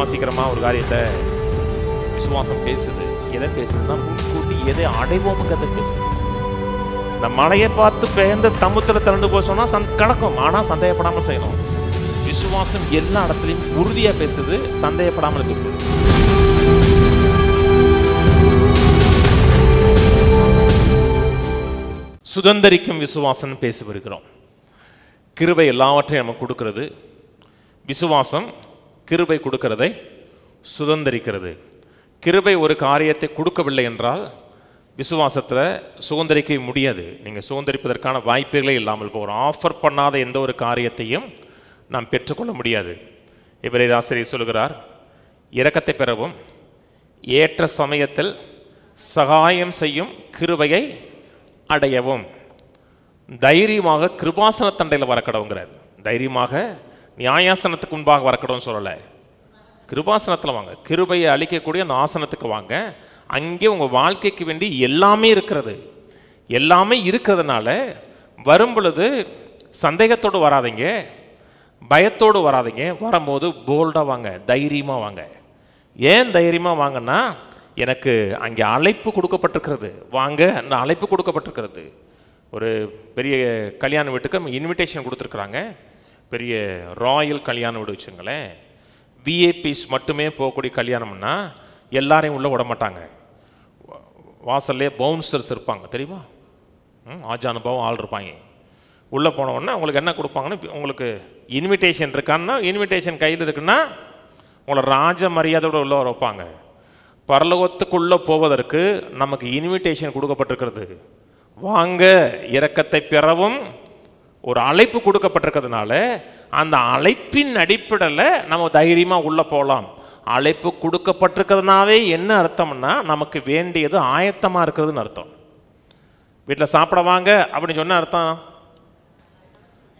விசுவாசிக்கிறோமா ஒரு காரியத்தை? விசுவாசம் பேசுது. எதை பேசுதுன்னா முன்கூட்டி எதை அடைவோம்ங்கிறத பேசுது. இந்த மலையை பார்த்து பெயர்ந்து தமுத்துல திரண்டு போய் சொன்னா கிடக்கும், ஆனா சந்தேகப்படாமல் செய்யணும். விசுவாசம் எல்லா இடத்துலையும் உறுதியா பேசுது, சந்தேகப்படாமல் பேசுது. சுதந்திரிக்கும் விசுவாசம் பேசி வருகிறோம். கிருபை எல்லாவற்றையும் நமக்கு கொடுக்கிறது. விசுவாசம் கிருபை கொடுக்கிறதை சுதந்திரிக்கிறது. கிருபை ஒரு காரியத்தை கொடுக்கவில்லை என்றால் விசுவாசத்தில் சுதந்திரிக்க முடியாது. நீங்கள் சுதந்திரிப்பதற்கான வாய்ப்புகளே இல்லாமல் போகிறோம். ஆஃபர் பண்ணாத எந்த ஒரு காரியத்தையும் நாம் பெற்றுக்கொள்ள முடியாது. எபிரேயர் ஆசிரியர் சொல்கிறார், இரக்கத்தை பெறவும் ஏற்ற சமயத்தில் சகாயம் செய்யும் கிருபையை அடையவும் தைரியமாக கிருபாசன தண்டையில் வரக்கடவுங்கிறார். தைரியமாக நியாயாசனத்துக்கு முன்பாக வரக்கடவுன்னு சொல்லலை, கிருபாசனத்தில் வாங்க. கிருபையை அளிக்கக்கூடிய அந்த ஆசனத்துக்கு வாங்க. அங்கே உங்கள் வாழ்க்கைக்கு வேண்டி எல்லாமே இருக்கிறது. எல்லாமே இருக்கிறதுனால வரும் பொழுது சந்தேகத்தோடு வராதிங்க, பயத்தோடு வராதிங்க. வரும்போது போல்டாக வாங்க, தைரியமாக வாங்க. ஏன் தைரியமாக வாங்கன்னா, எனக்கு அங்கே அழைப்பு கொடுக்கப்பட்டிருக்கிறது. வாங்க, அந்த அழைப்பு கொடுக்கப்பட்டிருக்கிறது. ஒரு பெரிய கல்யாண வீட்டுக்கு இன்விடேஷன் கொடுத்துருக்குறாங்க. பெரிய ராயல் கல்யாண வீடு வச்சுங்களேன். விஏபிஸ் மட்டுமே போகக்கூடிய கல்யாணம்னா எல்லாரையும் உள்ளே விட மாட்டாங்க. வாசல்லே பவுன்சர்ஸ் இருப்பாங்க, தெரியுமா? ஆஜானுபாவம் ஆள் இருப்பாங்க. உள்ளே போனவுடனே உங்களுக்கு என்ன கொடுப்பாங்கன்னா, உங்களுக்கு இன்விடேஷன் இருக்கான்னா, இன்விடேஷன் கையில் இருக்குன்னா உங்களை ராஜ மரியாதையோடு உள்ள வைப்பாங்க. பரலோகத்துக்குள்ளே போவதற்கு நமக்கு இன்விடேஷன் கொடுக்கப்பட்டிருக்கிறது. வாங்க, இரக்கத்தை பெறவும் ஒரு அழைப்பு கொடுக்கப்பட்டிருக்கிறதுனால அந்த அழைப்பின் அடிப்படையில் நம்ம தைரியமாக உள்ளே போகலாம். அழைப்பு கொடுக்கப்பட்டிருக்கிறதுனாவே என்ன அர்த்தம்னா, நமக்கு வேண்டியது ஆயத்தமாக இருக்கிறதுன்னு அர்த்தம். வீட்டில் சாப்பிட வாங்க அப்படின்னு சொன்ன அர்த்தம்,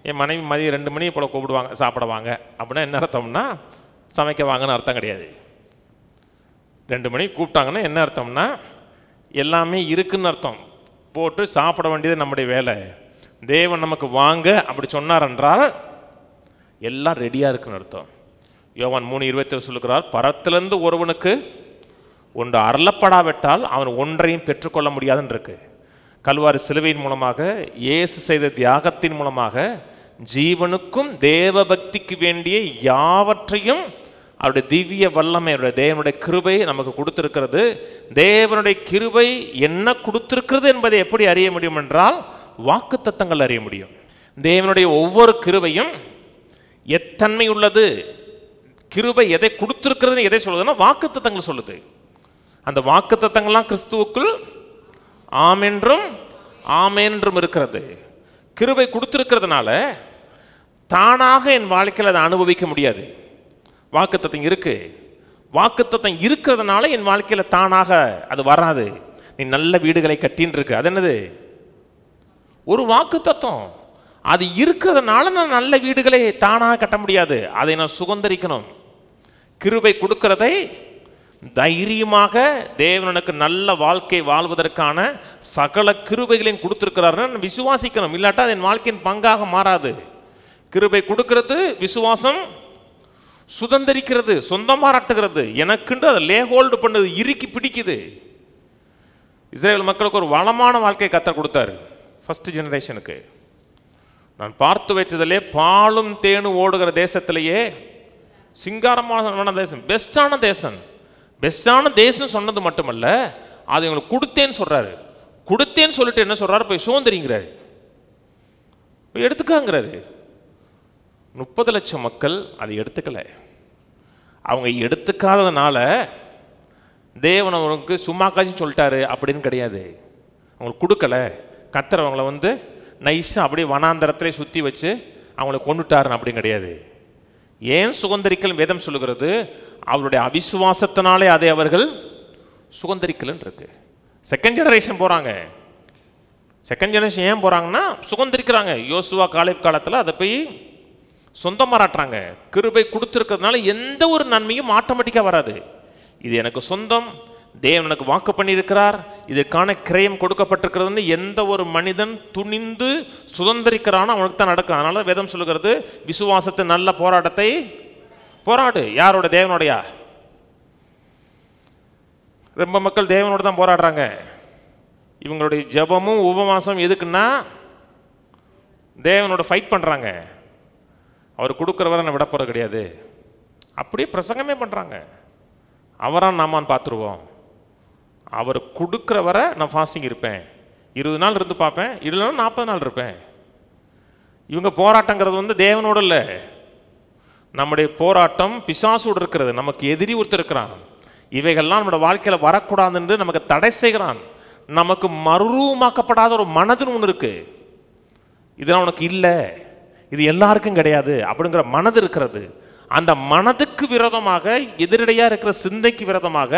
என் மனைவி மதியம் 2 மணி போல் கூப்பிடுவாங்க சாப்பிட வாங்க அப்படின்னா என்ன அர்த்தம்னா, சமைக்க வாங்கன்னு அர்த்தம் கிடையாது. 2 மணிக்கு கூப்பிட்டாங்கன்னா என்ன அர்த்தம்னா, எல்லாமே இருக்குன்னு அர்த்தம். போட்டு சாப்பிட வேண்டியது நம்முடைய வேலை. தேவன் நமக்கு வாங்க அப்படி சொன்னார் என்றால் எல்லாம் ரெடியாக இருக்குன்னு அர்த்தம். யோவான் 3:27 சொல்லுகிறார், பரத்திலிருந்து ஒருவனுக்கு ஒன்று அருளப்படாவிட்டால் அவன் ஒன்றையும் பெற்றுக்கொள்ள முடியாதுன்னு இருக்கு. கல்வாரி சிலுவையின் மூலமாக, இயேசு செய்த தியாகத்தின் மூலமாக ஜீவனுக்கும் தேவ பக்திக்கு வேண்டிய யாவற்றையும் அவருடைய திவ்ய வல்லமை, அவருடைய தேவனுடைய கிருபை நமக்கு கொடுத்திருக்கிறது. தேவனுடைய கிருபை என்ன கொடுத்திருக்கிறது என்பதை எப்படி அறிய முடியும் என்றால், வாக்குத்தத்தங்கள் அறிய முடியும். தேவனுடைய ஒவ்வொரு கிருபையும் எத்தன்மை உள்ளது, கிருபை எதை கொடுத்திருக்கிறது எதை சொல்லுதுன்னா வாக்குத்தத்தங்கள் சொல்லுது. அந்த வாக்குத்தத்தங்கள்லாம் கிறிஸ்துவுக்குள் ஆமென்றும் ஆமென்றும் இருக்கிறது. கிருபை கொடுத்திருக்கிறதுனால தானாக என் வாழ்க்கையில் அதை அனுபவிக்க முடியாது. வாக்குத்தத்தம் இருக்கு. வாக்குத்தத்தம் இருக்கிறதுனால என் வாழ்க்கையில் தானாக அது வராது. நீ நல்ல வீடுகளை கட்டின்னு இருக்கு, அது என்னது? ஒரு வாக்குத்தத்தம். அது இருக்கிறதுனால நான் நல்ல வீடுகளை தானாக கட்ட முடியாது, அதை நான் சுதந்திரிக்கணும். கிருபை கொடுக்கிறதை தைரியமாக தேவனுக்கு நல்ல வாழ்க்கை வாழ்வதற்கான சகல கிருபைகளையும் கொடுத்திருக்கிறாருன்னு விசுவாசிக்கணும். இல்லாட்டா என் வாழ்க்கையின் பங்காக மாறாது. கிருபை கொடுக்கிறது, விசுவாசம் சுதந்திரிக்கிறது, சொந்தமாராட்டுகிறது. எனக்குண்டு அதை லேஹோல்டு பண்ணுது, இறுக்கி பிடிக்குது. இஸ்ரேல் மக்களுக்கு ஒரு வளமான வாழ்க்கையை கத்தர் கொடுத்தாரு. ஃபர்ஸ்ட் ஜெனரேஷனுக்கு நான் பார்த்து வைத்ததிலே பாலும் தேனும் ஓடுகிற தேசத்திலேயே சிங்காரமான தேசம், பெஸ்டான தேசம். பெஸ்டான தேசம் சொன்னது மட்டுமல்ல, அது இவங்களுக்கு கொடுத்தேன்னு சொல்றாரு. கொடுத்தேன்னு சொல்லிட்டு என்ன சொல்றாரு? போய் சுதந்திரிங்கிறாரு, போய் எடுத்துக்காங்கிறாரு. 30 லட்சம் மக்கள் அதை எடுத்துக்கல. அவங்க எடுத்துக்காததுனால தேவன் அவங்களுக்கு சும்மா காட்சி சொல்லிட்டாரு அப்படின்னு கிடையாது. அவங்களுக்கு கொடுக்கல, கர்த்தர் அவங்கள நைஸாக அப்படியே வனாந்தரத்திலே சுற்றி வச்சு அவங்கள கொண்டுட்டாருன்னு அப்படின்னு கிடையாது. ஏன் சுதந்திரிக்கல் வேதம் சொல்லுகிறது? அவருடைய அவிசுவாசத்தினாலே அதை அவர்கள் சுதந்திரிக்கலன்னு இருக்கு. செகண்ட் ஜெனரேஷன் போகிறாங்க. செகண்ட் ஜெனரேஷன் ஏன் போகிறாங்கன்னா சுதந்திரிக்கிறாங்க. யோசுவா காலேப் காலத்தில் அதை போய் சொந்தமாராட்டுறாங்க. கிருபை கொடுத்துருக்கிறதுனால எந்த ஒரு நன்மையும் ஆட்டோமேட்டிக்காக வராது. இது எனக்கு சொந்தம், தேவன் எனக்கு வாக்கு பண்ணியிருக்கிறார், இதற்கான கிரயம் கொடுக்கப்பட்டிருக்கிறதுன்னு எந்த ஒரு மனிதன் துணிந்து சுதந்திரிக்கிறானோ அவனுக்கு தான் நடக்கும். அதனால வேதம் சொல்லுகிறது, விசுவாசத்தை நல்ல போராட்டத்தை போராடு. யாரோட? தேவனோடையா? ரொம்ப மக்கள் தேவனோட தான் போராடுறாங்க. இவங்களுடைய ஜெபமும் உபவாசம் எதுக்குன்னா தேவனோட ஃபைட் பண்ணுறாங்க. அவர் கொடுக்குறவரை நான் விட போகிறது கிடையாது. அப்படியே பிரசங்கமே பண்ணுறாங்க. அவரான் நாமான்னு பார்த்துருவோம். அவர் கொடுக்குறவரை நான் ஃபாஸ்டிங் இருப்பேன், 20 நாள் இருந்து பார்ப்பேன், இல்லைன்னா 40 நாள் இருப்பேன். இவங்க போராட்டங்கிறது வந்து தேவனோடு இல்லை. நம்முடைய போராட்டம் பிசாசோடு இருக்கிறது. நமக்கு எதிரி ஒருத்தர் இருக்கிறான். இவைகள்லாம் நம்மளோட வாழ்க்கையில் வரக்கூடாது என்று நமக்கு தடை செய்கிறான். நமக்கு மறுரூபமாக்கப்படாத ஒரு மனதுன்னு ஒன்று இருக்கு. இதெல்லாம் உனக்கு இல்லை, இது எல்லாருக்கும் கிடையாது அப்படிங்கிற மனது இருக்கிறது. அந்த மனதுக்கு விரோதமாக, எதிரடையாக இருக்கிற சிந்தைக்கு விரோதமாக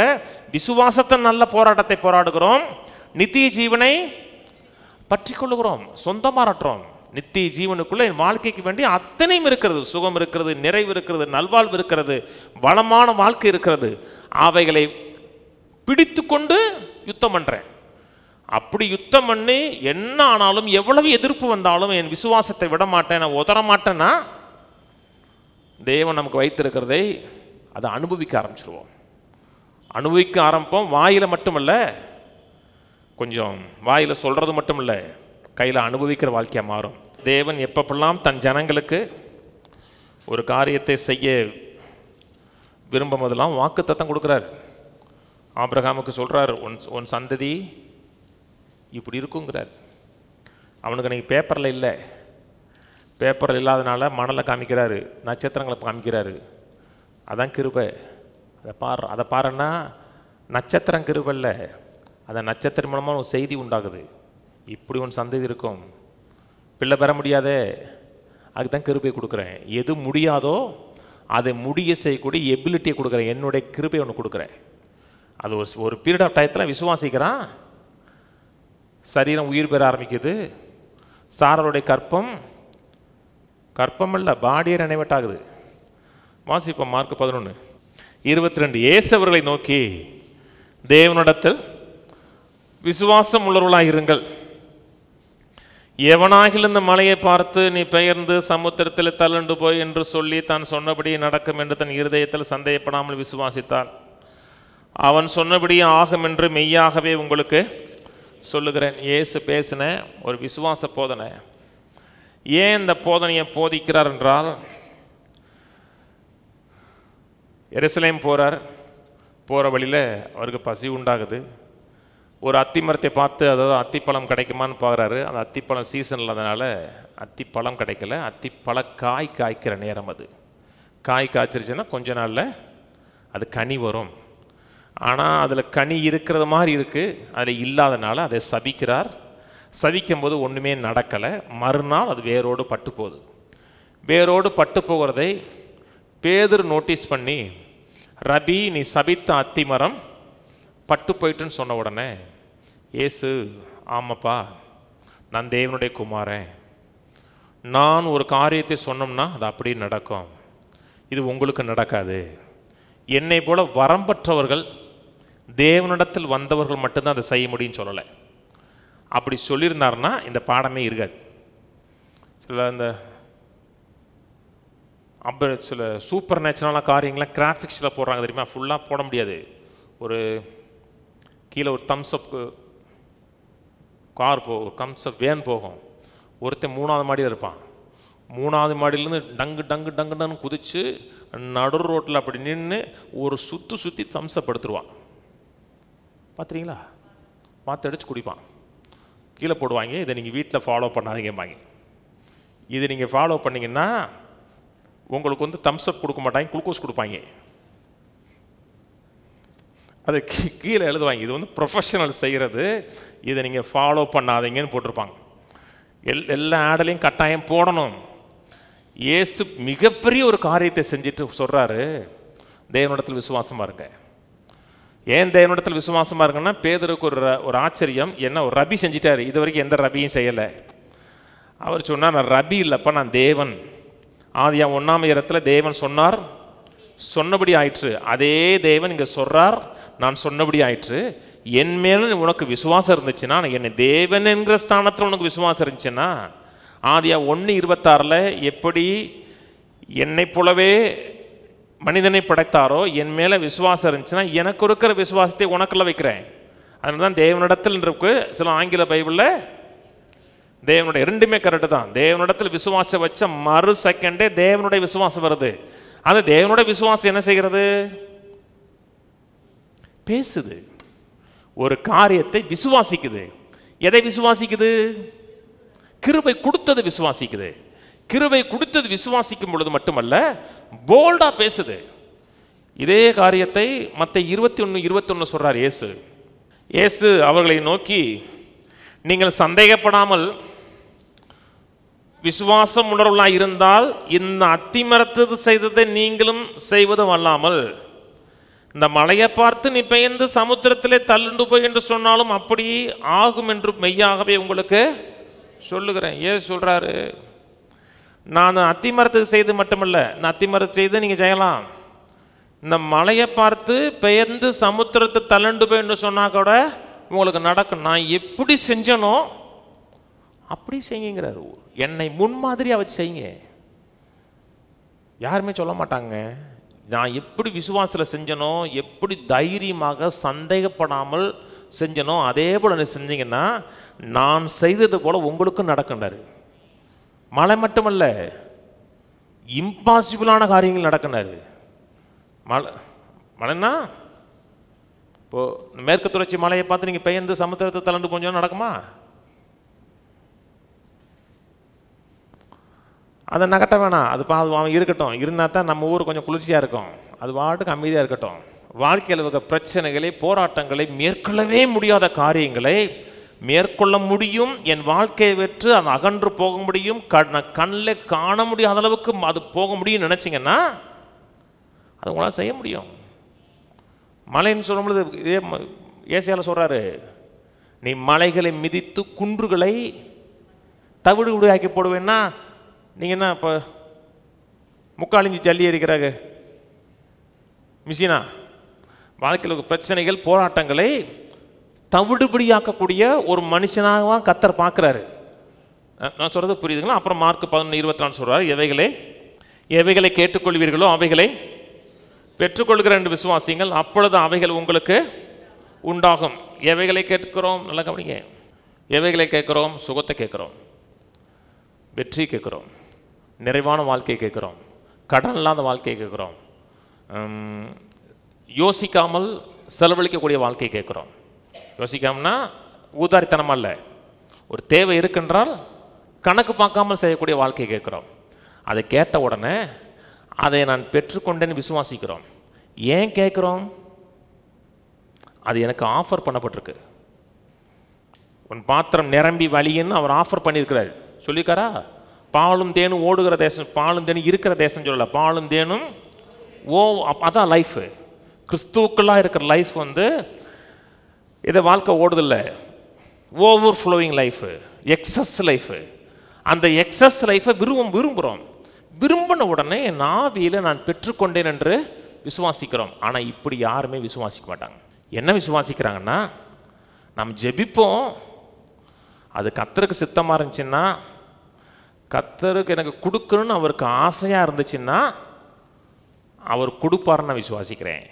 விசுவாசத்தை நல்ல போராட்டத்தை போராடுகிறோம். நித்திய ஜீவனை பற்றி கொள்ளுகிறோம், சொந்தமாறற்றோம். நித்திய ஜீவனுக்குள்ள என் வாழ்க்கைக்கு வேண்டிய அத்தனையும் இருக்கிறது. சுகம் இருக்கிறது, நிறைவு இருக்கிறது, நல்வாழ்வு இருக்கிறது, வளமான வாழ்க்கை இருக்கிறது. அவைகளை பிடித்து கொண்டு யுத்தம் பண்றேன். அப்படி யுத்தம் பண்ணி என்ன ஆனாலும், எவ்வளவு எதிர்ப்பு வந்தாலும் என் விசுவாசத்தை விட மாட்டேன், நான் உதற மாட்டேன்னா தேவன் நமக்கு வைத்திருக்கிறதை அதை அனுபவிக்க ஆரம்பிச்சிருவோம். அனுபவிக்க ஆரம்பிப்போம். வாயில் மட்டுமல்ல, கொஞ்சம் வாயில் சொல்கிறது மட்டும் இல்லை, கையில் அனுபவிக்கிற வாழ்க்கையாக மாறும். தேவன் எப்பப்பெல்லாம் தன் ஜனங்களுக்கு ஒரு காரியத்தை செய்ய விரும்பும் போதெல்லாம் வாக்குத்தத்தம் கொடுக்குறார். ஆபிரகாமுக்கு சொல்கிறார், உன் சந்ததி இப்படி இருக்குங்கிறார். அவனுக்கு அன்றைக்கி பேப்பரில் இல்லை, பேப்பரில் இல்லாதனால மணலை காமிக்கிறாரு, நட்சத்திரங்களை காமிக்கிறாரு. அதான் கிருபை. அதை பாருன்னா நட்சத்திரம் கிருபை இல்லை, அந்த நட்சத்திரம் மூலமாக ஒரு செய்தி உண்டாகுது. இப்படி ஒன்று சந்ததி இருக்கும், பிள்ளை பெற முடியாதே, அதுக்கு தான் கிருபை கொடுக்குறேன். எது முடியாதோ அதை முடிய செய்யக்கூடிய எபிலிட்டியை கொடுக்குறேன், என்னுடைய கிருபை ஒன்று கொடுக்குறேன். அது ஒரு பீரியட் ஆஃப் டயத்தில் விசுவாசிக்கிறான், சரீரம் உயிர் பெற ஆரம்பிக்குது. சாரருடைய கற்பம் இல்லை, பாடியை நினைவட்டாகுது. வாசிப்போம் மார்க் 11:22. இயேசுவர்களை நோக்கி, தேவனிடத்தில் விசுவாசம் உள்ளவர்களாக இருங்கள். எவனாகில் இந்த மலையை பார்த்து நீ பெயர்ந்து சமுத்திரத்தில் தள்ளுண்டு போய் என்று சொல்லி தான் சொன்னபடி நடக்கும் என்று தன் இருதயத்தில் சந்தேகப்படாமல் விசுவாசித்தார், அவன் சொன்னபடி ஆகும் என்று மெய்யாகவே உங்களுக்கு சொல்லுகிறேன். இயேசு பேசின ஒரு விசுவாச போதனை. ஏன் இந்த போதனையை போதிக்கிறார் என்றால், எருசலேம் போகிறார், போகிற வழியில் அவருக்கு பசி உண்டாகுது. ஒரு அத்தி மரத்தை பார்த்து, அதாவது அத்திப்பழம் கிடைக்குமான்னு பார்க்குறாரு. அந்த அத்திப்பழம் சீசன் இல்லாதனால அத்திப்பழம் கிடைக்கல. அத்திப்பழ காய்க்கிற நேரம் அது. காய் காய்ச்சிருச்சுன்னா கொஞ்ச நாளில் அது கனி வரும். ஆனால் அதில் கனி இருக்கிறது மாதிரி இருக்குது, அதில் இல்லாதனால அதை சபிக்கிறார். சபிக்கும் போது ஒன்றுமே நடக்கலை. மறுநாள் அது வேரோடு பட்டு போகுது. வேரோடு பட்டு போகிறதை பேதுரு நோட்டீஸ் பண்ணி, ரபி நீ சபித்த அத்தி மரம் பட்டு போயிட்டுன்னு சொன்ன உடனே இயேசு, ஆமாப்பா நான் தேவனுடைய குமாரன், நான் ஒரு காரியத்தை சொன்னோம்னா அது அப்படியே நடக்கும், இது உங்களுக்கு நடக்காது. என்னை போல வரம்பற்றவர்கள், தேவனிடத்தில் வந்தவர்கள் மட்டும்தான் அதை செய்ய முடியும்னு சொல்லலை. அப்படி சொல்லியிருந்தாருன்னா இந்த பாடமே இருக்காது. சில சூப்பர் நேச்சுரலான காரியங்களாம் கிராஃபிக்ஸில் போடுறாங்க தெரியுமா, ஃபுல்லாக போட முடியாது. ஒரு கீழே ஒரு தம்ஸ்அப் கார் போகும், தம்ஸ்அப் வேன் போகும், ஒருத்தன் 3வது மாடியில் இருப்பான். 3வது மாடியிலேருந்து டங்குன்னு குதித்து நடு ரோட்டில் அப்படி நின்று ஒரு சுற்றி தம்ஸ்அப் எடுத்துருவான். பார்த்துறீங்களா? பார்த்து அடித்து குடிப்பான், கீழே போடுவாங்க. இதை நீங்கள் வீட்டில் ஃபாலோ பண்ணாதீங்கம்பாங்க. இதை நீங்கள் ஃபாலோ பண்ணிங்கன்னா உங்களுக்கு வந்து தம்ஸ்அப் கொடுக்க மாட்டாங்க, குளுக்கோஸ் கொடுப்பாங்க. அதை கீழே எழுதுவாங்க, இது வந்து ப்ரொஃபஷனல் செய்கிறது, இதை நீங்கள் ஃபாலோ பண்ணாதீங்கன்னு போட்டிருப்பாங்க. எல்லா ஆடலையும் கட்டாயம் போடணும். இயேசு மிகப்பெரிய ஒரு காரியத்தை செஞ்சுட்டு சொல்கிறாரு, தேவனிடத்தில் விசுவாசமாக இருங்க. ஏன் தேவனிடத்தில் விசுவாசமாக இருக்குன்னா, பேதுருக்கு ஒரு ஆச்சரியம். என்ன, ஒரு ரபி செஞ்சிட்டாரு, இது வரைக்கும் எந்த ரபியும் செய்யலை. அவர் சொன்னார், நான் ரபி இல்லைப்பா, நான் தேவன். ஆதியா 1 தேவன் சொன்னார், சொன்னபடி ஆயிற்று. அதே தேவன் இங்கே சொல்கிறார், நான் சொன்னபடி ஆயிற்று. என் மேலும் உனக்கு விசுவாசம் இருந்துச்சுன்னா, என்னை தேவன் என்கிற ஸ்தானத்தில் உனக்கு விசுவாசம் இருந்துச்சுன்னா, ஆதியா 1:26 எப்படி என்னை போலவே மனிதனை படைத்தாரோ என் மேலே விசுவாசம் இருந்துச்சுன்னா எனக்கு இருக்கிற விசுவாசத்தை உனக்குள்ள வைக்கிறேன். அதனால தான் தேவனிடத்தில் இருக்கு. சில ஆங்கில பைபிளில் தேவனுடைய, ரெண்டுமே கரெக்டு தான். தேவனிடத்தில் விசுவாசம் வச்ச மறு செகண்டே தேவனுடைய விசுவாசம் வருது. அது தேவனுடைய விசுவாசம் என்ன செய்கிறது? பேசுது, ஒரு காரியத்தை விசுவாசிக்குது. எதை விசுவாசிக்குது? கிருபை கொடுத்தது விசுவாசிக்குது. கிருபை கொடுத்தது விசுவாசிக்கும் பொழுது மட்டுமல்ல, போல்டா பேசுது. இதே காரியத்தை மத்தேயு 21:21 சொல்றார் இயேசு. இயேசு அவர்களை நோக்கி, நீங்கள் சந்தேகப்படாமல் விசுவாசம் உணர்வுலாம் இருந்தால் இந்த அத்திமரத்து செய்ததை நீங்களும் செய்வதும் அல்லாமல், இந்த மலையை பார்த்து நீ பெயர்ந்து சமுத்திரத்திலே தள்ளுண்டு போய் என்று சொன்னாலும் அப்படி ஆகும் என்று மெய்யாகவே உங்களுக்கு சொல்லுகிறேன். ஏன் சொல்றாரு? நான் அத்திமரத்துக்கு செய்து மட்டுமல்ல, இந்த அத்திமரத்தை செய்து நீங்கள் செய்யலாம். இந்த மலையை பார்த்து பெயர்ந்து சமுத்திரத்தை தள்ளுண்டு போய் என்று சொன்னா கூட உங்களுக்கு நடக்கும். நான் எப்படி செஞ்சனோ அப்படி செய்யுங்கிறாரு. என்னை முன்மாதிரியாக வச்சு செய்யுங்க. யாருமே சொல்ல மாட்டாங்க நான் எப்படி விசுவாசத்தில் செஞ்சனோ, எப்படி தைரியமாக சந்தேகப்படாமல் செஞ்சனோ அதே போல் நீ செஞ்சீங்கன்னா நான் செய்தது போல் உங்களுக்கும் நடக்கின்றாரு. மழை மட்டுமல்ல, இம்பாசிபிளான காரியங்கள் நடக்கின்றாரு. மழைன்னா இப்போது மேற்கு தொடர்ச்சி மலையை பார்த்து நீங்கள் பெயர்ந்து சமுத்திரத்தை தளர்ந்து கொஞ்சம் நடக்குமா? அதை நகட்ட வேணாம். அது இருக்கட்டும். இருந்தால் தான் நம்ம ஊர் கொஞ்சம் குளிர்ச்சியாக இருக்கும். அது பாட்டுக்கு அமைதியாக இருக்கட்டும். வாழ்க்கையில் இருக்க பிரச்சனைகளை, போராட்டங்களை, மேற்கொள்ளவே முடியாத காரியங்களை மேற்கொள்ள முடியும், என் வாழ்க்கையை வெற்று அது அகன்று போக முடியும், கண்ணில் காண முடியாத அளவுக்கு அது போக முடியும் நினச்சிங்கன்னா அது உங்களால் செய்ய முடியும். மலைன்னு சொல்லும்பொழுது இதே ஏசியாவில் சொல்கிறாரு, நீ மலைகளை மிதித்து குன்றுகளை தவிடு விடுவாக்கி போடுவேன்னா நீங்கள் என்ன இப்போ முக்காலிஞ்சி ஜல்லி அடிக்கிறாங்க மிஷினா? வாழ்க்கையில் பிரச்சனைகள், போராட்டங்களை தவிடுபடியாக்கக்கூடிய ஒரு மனுஷனாக கர்த்தர் பார்க்குறாரு. நான் சொல்கிறது புரியுதுங்களா? அப்புறம் மார்க் 11:24 சொல்கிறார், எவைகளை கேட்டுக்கொள்வீர்களோ அவைகளை பெற்றுக்கொள்கிற என்று விசுவாசிங்கள், அப்பொழுது அவைகள் உங்களுக்கு உண்டாகும். எவைகளை கேட்கிறோம்? நல்லா கவனிங்க. எவைகளை கேட்குறோம்? சுகத்தை கேட்குறோம், வெற்றி கேட்குறோம், நிறைவான வாழ்க்கையை கேட்குறோம், கடன் இல்லாத வாழ்க்கையை கேட்குறோம், யோசிக்காமல் செலவழிக்கக்கூடிய வாழ்க்கையை கேட்குறோம். யோசிக்காமல்னா ஊதாரித்தனமாக இல்லை, ஒரு தேவை இருக்குன்றால் கணக்கு பார்க்காமல் செய்யக்கூடிய வாழ்க்கையை கேட்குறோம். அதை கேட்ட உடனே அதை நான் பெற்றுக்கொண்டேன்னு விசுவாசிக்கிறோம். ஏன் கேட்குறோம்? அது எனக்கு ஆஃபர் பண்ணப்பட்டிருக்கு. உன் பாத்திரம் நிரம்பி வழின்னு அவர் ஆஃபர் பண்ணியிருக்கிறார். சொல்லியிருக்காரா? பாலும் தேனும் ஓடுகிற தேசம், பாலும் தேனும் இருக்கிற தேசம் சொல்லலை, பாலும் தேனும் அதான் லைஃபு. கிறிஸ்துவுக்குள்ளாக இருக்கிற லைஃப் இதை வாழ்க்கை ஓடுதில்லை, over flowing life, excess life. அந்த எக்ஸஸ் லைஃபை விரும்புகிறோம். விரும்பின உடனே என் ஆவியில் நான் பெற்றுக்கொண்டேன் என்று விசுவாசிக்கிறோம். ஆனால் இப்படி யாருமே விசுவாசிக்க மாட்டாங்க. என்ன விசுவாசிக்கிறாங்கன்னா, நம்ம ஜெபிப்போம், அது கர்த்தருக்கு சித்தமாக இருந்துச்சுன்னா, கர்த்தருக்கு எனக்கு கொடுக்கணும்னு அவருக்கு ஆசையாக இருந்துச்சுன்னா அவர் கொடுப்பாருன்னு நான் விசுவாசிக்கிறேன்.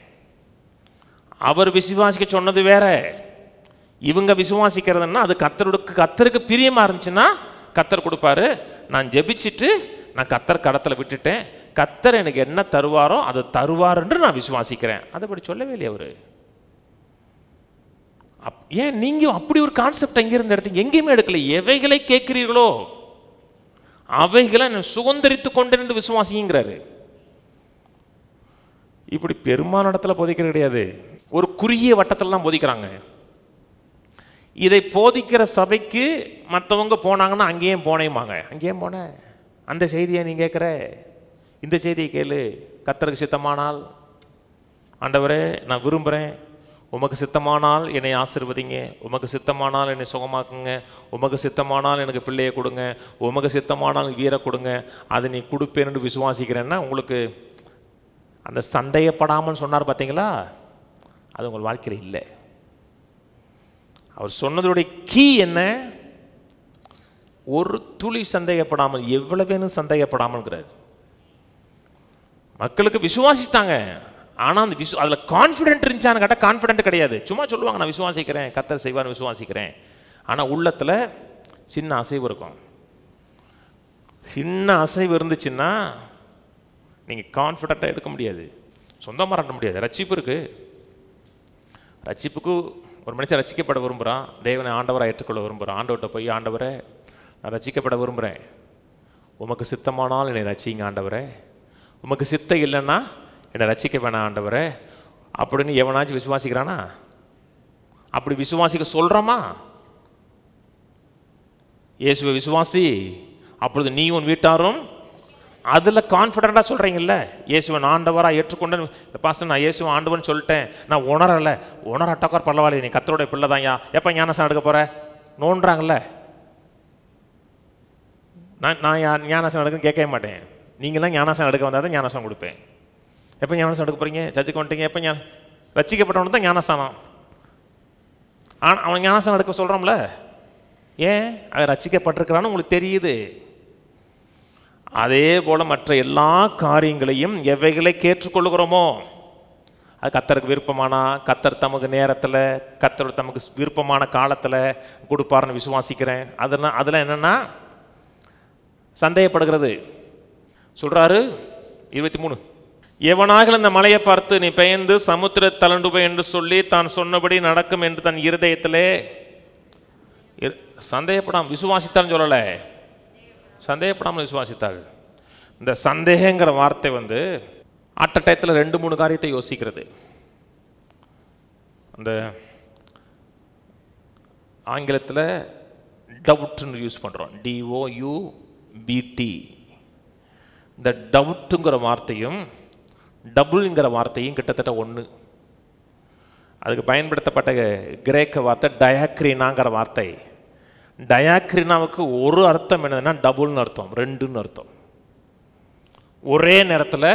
அவர் விசுவாசிக்க சொன்னது வேற, இவங்க விசுவாசிக்கிறதுன்னா அது கர்த்தருக்கு பிரியமாக இருந்துச்சுன்னா கர்த்தர் கொடுப்பாரு. நான் ஜெபிச்சுட்டு நான் கர்த்தர் கடத்தில் விட்டுட்டேன், கர்த்தர் எனக்கு என்ன தருவாரோ அதை தருவாருன்னு நான் விசுவாசிக்கிறேன். அதை அப்படி சொல்லவே இல்லையே அவரு. ஏன் நீங்கள் அப்படி ஒரு கான்செப்ட் எங்கிருந்து எடுத்தீங்க? எங்கேயுமே எடுக்கல. எவைகளை கேட்கிறீர்களோ அவைகளை நான் சுதந்திரித்து கொண்டேன் என்று விசுவாசிங்கிறாரு. இப்படி பெரும்பாலான இடத்துல போதிக்கிறது கிடையாது, ஒரு குறுகிய வட்டத்தில் தான் போதிக்கிறாங்க. இதை போதிக்கிற சபைக்கு மற்றவங்க போனாங்கன்னா அங்கேயும் போனேம்பாங்க. அங்கேயும் போனேன், அந்த செய்தியை நீ கேட்குற, இந்த செய்தியை கேளு. கர்த்தருக்கு சித்தமானால், ஆண்டவரே நான் விரும்புகிறேன், உமக்கு சித்தமானால் என்னை ஆசீர்வதிங்க, உமக்கு சித்தமானால் என்னை சுகமாக்குங்க, உமக்கு சித்தமானால் எனக்கு பிள்ளையை கொடுங்க, உமக்கு சித்தமானால் வீரை கொடுங்க, அதை நீ கொடுப்பேன்னு விசுவாசிக்கிறேன்னா உங்களுக்கு அந்த சந்தேகப்படாமல் சொன்னார் பார்த்தீங்களா? அது உங்கள் வாழ்க்கையில் இல்லை. அவர் சொன்னதோடைய கீ என்ன? ஒரு துளி சந்தேகப்படாமல், எவ்வளவு வேணும் சந்தேகப்படாமல்ங்கிறார். மக்களுக்கு விசுவாசித்தாங்க. ஆனால் அந்த அதில் கான்ஃபிடென்ட் இருந்துச்சான்னு கேட்டால் கான்ஃபிடென்ட் கிடையாது. சும்மா சொல்லுவாங்க, நான் விசுவாசிக்கிறேன், கர்த்தர் செய்வார்னு விசுவாசிக்கிறேன். ஆனால் உள்ளத்தில் சின்ன அசைவு இருக்கும். சின்ன அசைவு இருந்துச்சுன்னா நீங்கள் கான்ஃபிடென்ட்டாக எடுக்க முடியாது, சொந்தமாக பண்ண முடியாது. ரட்சிப்பு இருக்குது. ரட்சிப்புக்கு ஒரு மனுஷன் ரட்சிக்கப்பட விரும்புகிறான், தேவனை ஆண்டவராக ஏற்றுக்கொள்ள விரும்புகிறான். ஆண்டவர்கிட்ட போய், ஆண்டவரே நான் ரட்சிக்கப்பட விரும்புகிறேன், உமக்கு சித்தமானால் என்னை ரட்சிங்க ஆண்டவரே, உமக்கு சித்தம் இல்லைன்னா என்னை ரட்சிக்க வேணாம் ஆண்டவரே அப்படின்னு எவனாச்சும் விசுவாசிக்கிறானா? அப்படி விசுவாசிக்க சொல்கிறோமா? இயேசுவை விசுவாசி, அப்பொழுது நீ உன் வீட்டாரும், அதில் கான்ஃபிடென்ட்டாக சொல்கிறீங்கல்ல, இயேசுவன் ஆண்டவராக ஏற்றுக்கொண்டேன். பாஸ்டர் நான் இயேசுவை ஆண்டவன் சொல்லிட்டேன், நான் உணரலை. உணரட்டாக்கார் பரவாயில்ல, நீ கர்த்தருடைய பிள்ளை தான். எப்போ ஞானசானம் எடுக்க போகிற நோன்றாங்கல்ல. நான் ஞானசானம் எடுக்குன்னு கேட்கவே மாட்டேன். நீங்களாம் ஞானசானம் எடுக்க வந்தால் தான் ஞானசானம் கொடுப்பேன். எப்போ ஞானசானம் எடுக்க போகிறீங்க? சர்ச்சுக்கு வந்துட்டீங்க, எப்போ ரட்சிக்கப்பட்டவனு தான் ஞானசானம். அவன் ஞானசானம் எடுக்க சொல்கிறோம்ல, ஏன்? அவன் ரட்சிக்கப்பட்டிருக்கிறான்னு உங்களுக்கு தெரியுது. அதே போல் மற்ற எல்லா காரியங்களையும் எவைகளை கேட்டுக்கொள்கிறோமோ அது கர்த்தருக்கு விருப்பமானா, கர்த்தர் தமக்கு நேரத்தில், கர்த்தர் தமக்கு விருப்பமான காலத்தில் கொடுப்பாருன்னு விசுவாசிக்கிறேன். அதில் என்னென்னா சந்தேகப்படுகிறது. சொல்கிறாரு 23, எவனாக இந்த மலையை பார்த்து நீ பெயர்ந்து சமுத்திர தளண்டுபை என்று சொல்லி தான் சொன்னபடி நடக்கும் என்று தன் இருதயத்திலே சந்தேகப்படாமல் விசுவாசித்தான்னு சொல்லலை, சந்தேகப்படாமல் விசுவாசித்தாள். இந்த சந்தேகங்கிற வார்த்தை அட்ட டயத்தில் 2-3 காரியத்தை யோசிக்கிறது. அந்த ஆங்கிலத்தில் டவுட்னு யூஸ் பண்ணுறோம், DOUBT. இந்த டவுட்டுங்கிற வார்த்தையும் டபுள்ங்கிற வார்த்தையும் கிட்டத்தட்ட ஒன்று. அதுக்கு பயன்படுத்தப்பட்ட கிரேக்க வார்த்தை டயாக்ரீனாங்கிற வார்த்தை. டயாக்ரீனாவுக்கு ஒரு அர்த்தம் என்னதுன்னா டபுள்னு அர்த்தம், 2ன்னு அர்த்தம். ஒரே நேரத்தில்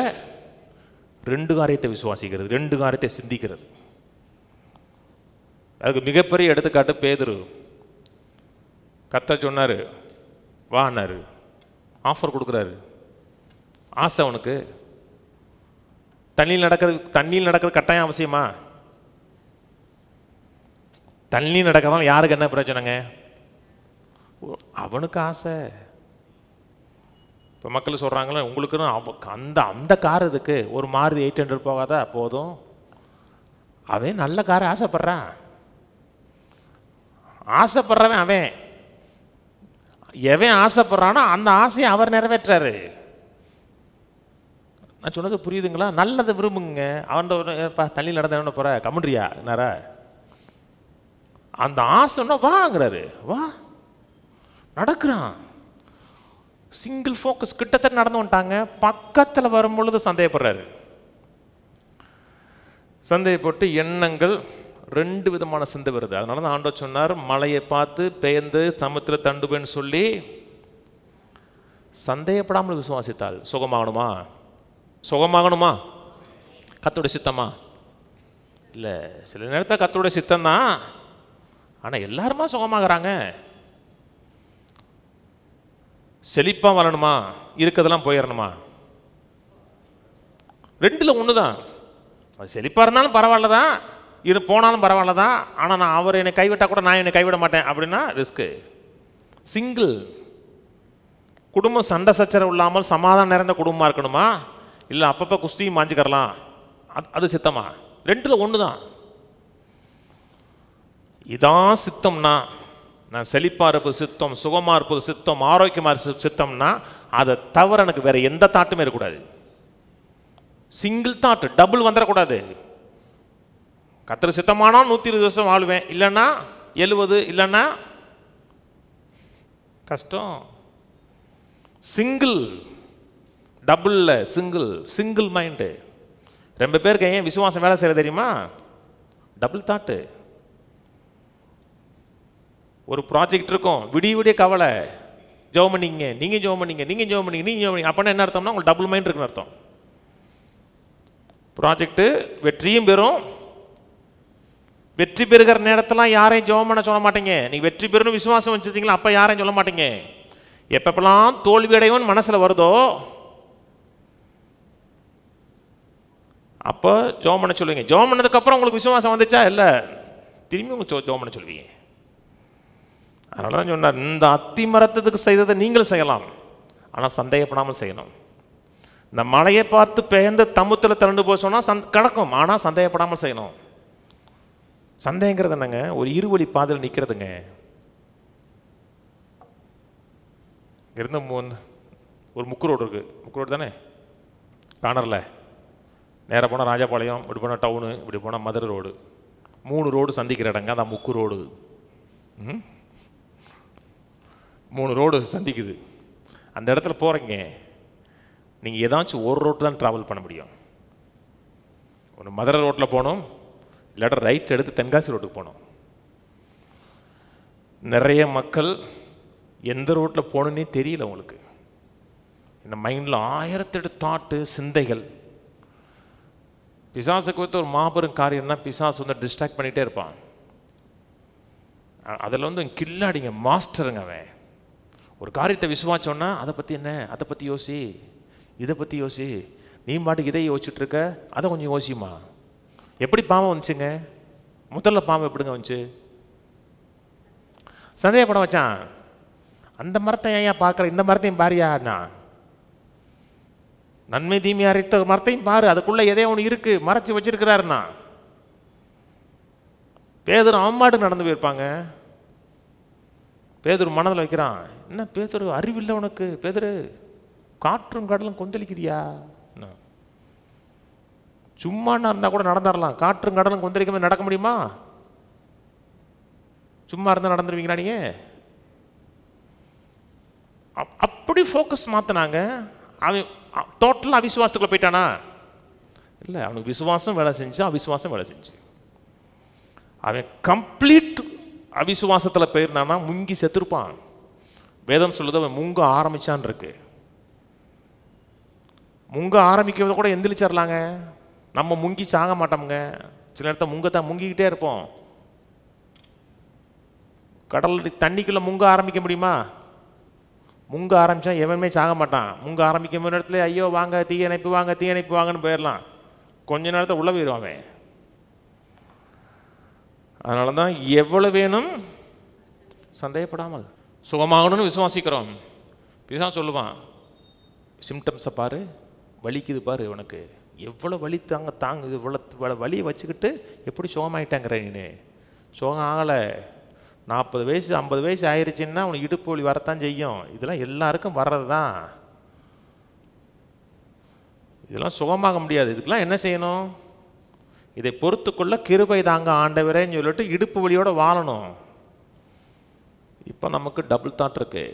2 காரியத்தை விசுவாசிக்கிறது, 2 காரியத்தை சிந்திக்கிறது. அதுக்கு மிகப்பெரிய எடுத்துக்காட்டு பேதுரு. கர்த்தர் சொன்னார் வான்னாரு, ஆஃபர் கொடுக்குறாரு. ஆசை அவனுக்கு. தண்ணியில் நடக்கிறது கட்டாயம் அவசியமா? தண்ணி நடக்கதான் யாருக்கு என்ன பிரச்சனைங்க? அவனுக்கு ஆசை. இப்போ மக்கள் சொல்கிறாங்களே, உங்களுக்குன்னு அந்த கார் இதுக்கு ஒரு மாருதி 800 போகாதா போதும். அவன் நல்ல காரை ஆசைப்படுறான். ஆசைப்படுறவன் அவன் எவன் ஆசைப்படுறானோ அந்த ஆசையை அவர் நிறைவேற்றாரு. நான் சொன்னது புரியுதுங்களா? நல்லதை விரும்புங்க. அவன் தண்ணியில் நடந்த என்ன போகிற கமுன்றியா நேர அந்த ஆசைன்னா வாங்கிறாரு, வா நடக்கிறான். சிங்கிள் ஃபோக்கஸ் கிட்டத்தட்ட நடந்து வந்துட்டாங்க. பக்கத்தில் வரும்பொழுது சந்தேகப்படுறாரு. சந்தேகப்பட்டு எண்ணங்கள் 2 விதமான சிந்தை வருது. அதனால தான் ஆண்டவர் சொன்னார், மலையை பார்த்து பெயர்ந்து சமுத்திர தண்டுபேன்னு சொல்லி சந்தேகப்படாமல் விசுவாசித்தால் சுகமாகணுமா? சுகமாகணுமா? கர்த்தருடைய சித்தமா? இல்லை, சில நேரத்தில் கர்த்தருடைய சித்தம் தான். ஆனால் எல்லாருமா சுகமாகறாங்க? செழிப்பாக வரணுமா? இருக்கிறதெல்லாம் போயிடணுமா? 2ல் 1 தான். அது செழிப்பாக இருந்தாலும் பரவாயில்ல தான், போனாலும் பரவாயில்ல தான். ஆனால் நான் அவர் என்னை கைவிட்டால் கூட நான் என்னை கைவிட மாட்டேன் அப்படின்னா ரிஸ்க்கு. சிங்கிள் குடும்பம் சண்டை சச்சரவு இல்லாமல் சமாதானம் நிறைந்த குடும்பமாக இருக்கணுமா? இல்லை அப்பப்போ குஸ்தியும் மாஞ்சிக்கிறலாம், அது சித்தமா? 2ல் 1 தான். இதான் சித்தம்னா, நான் செழிப்பாக இருப்பது சித்தம், சுகமாக இருப்பது சித்தம், ஆரோக்கியமாக இருப்பது சித்தம்னா அதை தவிர எனக்கு வேற எந்த தாட்டுமே இருக்கக்கூடாது. சிங்கிள் தாட், டபுள் வந்துடக்கூடாது. கர்த்தர் சித்தமானா 120 வருஷம் வாழ்வேன், இல்லைன்னா 70, இல்லைன்னா கஷ்டம். சிங்கிள், டபுள்ல சிங்கிள் மைண்டு. ரொம்ப பேருக்கு ஏன் விசுவாசம் வேலை செய்ய தெரியுமா? Double thought. ஒரு ப்ராஜெக்ட் இருக்கும், விடிய கவலை, ஜெபம் பண்ணிங்க, நீங்கள் ஜெபம் பண்ணிங்க, நீங்கள் ஜெபம் பண்ணிங்க, நீங்கள் ஜெபம் பண்ணிங்க. அப்படின்னா என்ன அர்த்தம்னா உங்களுக்கு டபுள் மைண்ட் இருக்குன்னு அர்த்தம். ப்ராஜெக்ட்டு வெற்றியும் பெறும். வெற்றி பெறுகிற நேரத்தில் யாரையும் ஜெபம் பண்ண சொல்ல மாட்டீங்க. நீங்கள் வெற்றி பெறணும் விசுவாசம் வச்சுருந்தீங்களா, அப்போ யாரையும் சொல்ல மாட்டீங்க. எப்பப்பெல்லாம் தோல்வி அடைவன் மனசில் வருதோ அப்போ ஜெபம் பண்ண சொல்லுவீங்க. ஜெபம் பண்ணதுக்கப்புறம் உங்களுக்கு விசுவாசம் வந்துச்சா? இல்லை, திரும்பி உங்களுக்கு ஜெபம் பண்ண சொல்லுவீங்க. அதனால தான் சொன்னார், இந்த அத்தி மரத்துக்கு செய்ததை நீங்களும் செய்யலாம், ஆனால் சந்தேகப்படாமல் செய்யணும். இந்த மலையை பார்த்து பெயர்ந்து தமுத்தில் திரண்டு போய் சொன்னால் கிடக்கும், ஆனால் சந்தேகப்படாமல் செய்யணும். சந்தேகங்கிறது என்னங்க? ஒரு இருவழி பாதையில் நிற்கிறதுங்க. இருந்து ஒரு முக்கு ரோடு இருக்குது, முக்கு ரோடு தானே காணரில், நேராக போனால் ராஜபாளையம், இப்படி போனால் டவுனு, இப்படி போனால் மதுரை ரோடு, 3 ரோடு சந்திக்கிற இடங்க அதான் முக்கு ரோடு. 3 ரோடு சந்திக்குது. அந்த இடத்துல போகிறீங்க, நீங்கள் ஏதாச்சும் ஒரு ரோட்டு தான் ட்ராவல் பண்ண முடியும். ஒரு மதுரை ரோட்டில் போகணும், இல்லாட்ட ரைட் எடுத்து தென்காசி ரோட்டுக்கு போகணும். நிறைய மக்கள் எந்த ரோட்டில் போகணுன்னே தெரியல உங்களுக்கு. இந்த மைண்டில் 1008 தாட்டு, சிந்தைகள். பிசாசுக்கு வந்து ஒரு மாபெரும் காரியம்னா பிசாசு வந்து டிஸ்ட்ராக்ட் பண்ணிகிட்டே இருப்பான். அதில் வந்து கில்லாடிங்க, மாஸ்டருங்க அவன். ஒரு காரியத்தை விசுவாச்சோன்னா அதை பற்றி என்ன, அதை பற்றி யோசி, இதை பற்றி யோசி, நீ பாட்டுக்கு இதை யோசிச்சுட்டு இருக்க, அதை கொஞ்சம் யோசிமா. எப்படி பாவம் வந்துச்சுங்க? முதல்ல பாவம் எப்படிங்க வந்துச்சு? சந்தேகப்பட வச்சான். அந்த மரத்தை ஏன் பார்க்குற, இந்த மரத்தையும் பாரியாண்ணா, நன்மை தீமை அறித்த மரத்தையும் பாரு, அதுக்குள்ளே எதோ ஒன்று இருக்குது, மறைச்சி வச்சிருக்கிறாருண்ணா. பேதுரு அவமாட்டு நடந்து போயிருப்பாங்க. பேதுரு மனதில் வைக்கிறான், என்ன பேதுரு அறிவில்லை உனக்கு? பேதுரு, காற்றும் கடலும் கொந்தளிக்குதியா? சும்மா இருந்தால் கூட நடந்துடலாம், காற்றும் கடலும் கொந்தளிக்காம நடக்க முடியுமா? சும்மா இருந்தால் நடந்துருவீங்களா நீங்கள்? அப்படி ஃபோக்கஸ் மாற்றினாங்க. அவன் டோட்டலாக அவிசுவாசத்துக்குள்ளே போயிட்டானா? இல்லை, அவனுக்கு விசுவாசம் வேலை செஞ்சு, அவிசுவாசம் வேலை செஞ்சு. அவன் கம்ப்ளீட் அவிசுவாசத்தில் போயிருந்தானா முங்கி செத்துருப்பான். வேதம் சொல்லுது அவன் முங்க ஆரம்பிச்சான் இருக்கு. முங்க ஆரம்பிக்கிறத கூட எந்திரிச்சிடலாங்க. நம்ம முங்கி சாக மாட்டோம்ங்க. சில நேரத்தை முங்கத்தான் முங்கிக்கிட்டே இருப்போம். கடல் தண்ணிக்குள்ளே முங்க ஆரம்பிக்க முடியுமா? முங்க ஆரம்பித்தா எவனுமே சாக மாட்டான். முங்க ஆரம்பிக்கும் நேரத்தில் ஐயோ வாங்க தீயணைப்பு வாங்க, தீயணைப்பு வாங்கன்னு போயிடலாம். கொஞ்ச நேரத்தை உள்ள போயிடுவாங்க. அதனால தான் எவ்வளவு வேணும் சந்தேகப்படாமல். சுகமாகணும்னு விசுவாசிக்கிறோம். பிசாசு சொல்லுவான், சிம்டம்ஸை பாரு, வலிக்குது பாரு, உனக்கு எவ்வளோ வலி தாங்க இது இவ்வளோ வலியை வச்சுக்கிட்டு எப்படி சுகமாயிட்டாங்கிற நீ? சுகம் ஆகலை. 40 வயசு 50 வயசு ஆயிடுச்சுன்னா உனக்கு இடுப்பு வலி வரத்தான் செய்யும். இதெல்லாம் எல்லாருக்கும் வர்றது தான். இதெல்லாம் சுகமாக முடியாது. இதுக்கெல்லாம் என்ன செய்யணும்? இதை பொறுத்துக்குள்ள கிருபை தாங்க ஆண்டவரேன்னு சொல்லிட்டு இடுப்பு வலியோடு வாழணும். இப்போ நமக்கு டபுள் தாட் இருக்கு.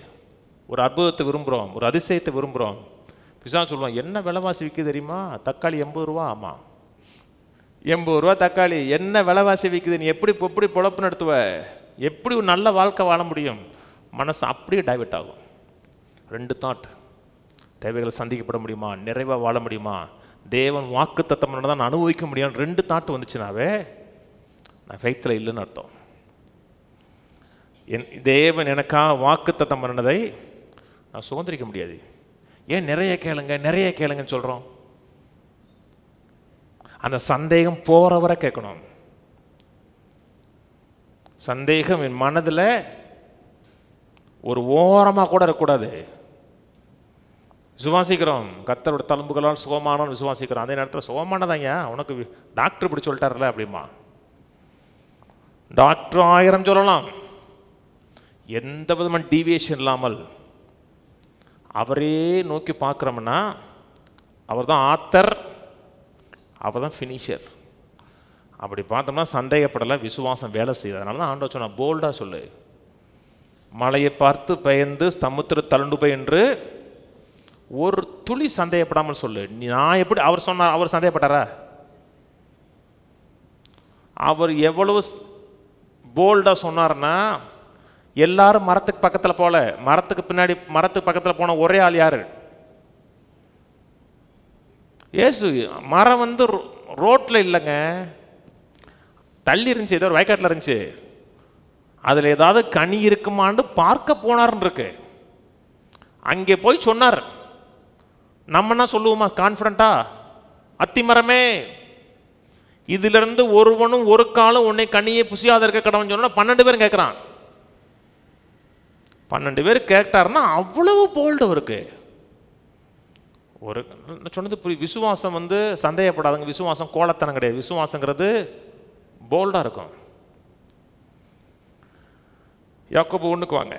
ஒரு அற்புதத்தை விரும்புகிறோம், ஒரு அதிசயத்தை விரும்புகிறோம். பிசாசு சொல்லுவான், என்ன விலைவாசி விற்குது தெரியுமா? தக்காளி 80 ரூபா. ஆமாம், 80 ரூபா தக்காளி. என்ன விலைவாசி விற்குது? நீ எப்படி பொழப்பு நடத்துவ? எப்படி ஒரு நல்ல வாழ்க்கை வாழ முடியும்? மனசு அப்படியே டைவெர்ட் ஆகும். 2 தாட். தேவைகளை சந்திக்கப்பட முடியுமா? நிறைவாக வாழ முடியுமா? தேவன் வாக்கு தத்தம் பண்ணதான் நான் அனுபவிக்க முடியும். 2 தாட் வந்துச்சுனாவே நான் ஃபெய்த்தில் இல்லைன்னு அர்த்தம். தேவன் எனக்காக வாக்கு தத்தம் பண்ணதை நான் சுதந்திரிக்க முடியாது. ஏன் நிறைய கேளுங்கன்னு சொல்கிறோம்? அந்த சந்தேகம் போகிறவரை கேட்கணும். சந்தேகம் என் மனதில் ஒரு ஓரமாக கூட இருக்கக்கூடாது. விசுவாசிக்கிறோம், கர்த்தரோட தழும்புகளால் சுகமானோன்னு விசுவாசிக்கிறோம். அதே நேரத்தில் சுகமானதாங்க உனக்கு டாக்டர் இப்படி சொல்லிட்டார்ல அப்படிமா? டாக்டர் 1000 சொல்லலாம், எந்த விதமான டீவியேஷன் இல்லாமல் அவரே நோக்கி பார்க்குறோம்னா அவர் தான் ஆத்தர், அவர் தான் ஃபினிஷர். அப்படி பார்த்தோம்னா சந்தேகப்படலை, விசுவாசம் வேலை செய்யுது. அதனால தான் ஆண்டவர் சொன்னா, போல்டாக சொல்லு, மலையை பார்த்து பெயர்ந்து சமுத்திர தள்ளுண்டு போய் என்று ஒரு துளி சந்தேகப்படாமல் சொல்லு. நான் எப்படி அவர் சொன்னார்? அவர் சந்தேகப்பட்டாரா? அவர் எவ்வளவு போல்டாக சொன்னார்னா, எல்லாரும் மரத்துக்கு பக்கத்தில் போல, மரத்துக்கு பக்கத்தில் போன ஒரே ஆள் யாரு? இயேசு. மரம் வந்து ரோட்டில் இல்லைங்க, தள்ளி இருந்துச்சு, ஏதோ ஒரு வயக்காட்டில் இருந்துச்சு. அதில் ஏதாவது கனி இருக்குமான்னு பார்க்க போனார்ன்னு இருக்கு. அங்கே போய் சொன்னார். நம்ம என்ன சொல்லுவோமா கான்ஃபிடண்டா? அத்திமரமே, இதிலிருந்து ஒருவனும் ஒரு காலம் உன்னை கண்ணியை புசியாத இருக்க கடவுன்னு சொன்னா 12 பேரும் கேட்குறான். 12 பேர் கேட்டாருன்னா அவ்வளவு போல்டு இருக்கு. ஒரு சொன்னது புரிய, விசுவாசம் சந்தேகப்படாதுங்க. விசுவாசம் கோலத்தனம் கிடையாது. விசுவாசங்கிறது போல்டா இருக்கும். யாக்கோபு 1க்கு வாங்க.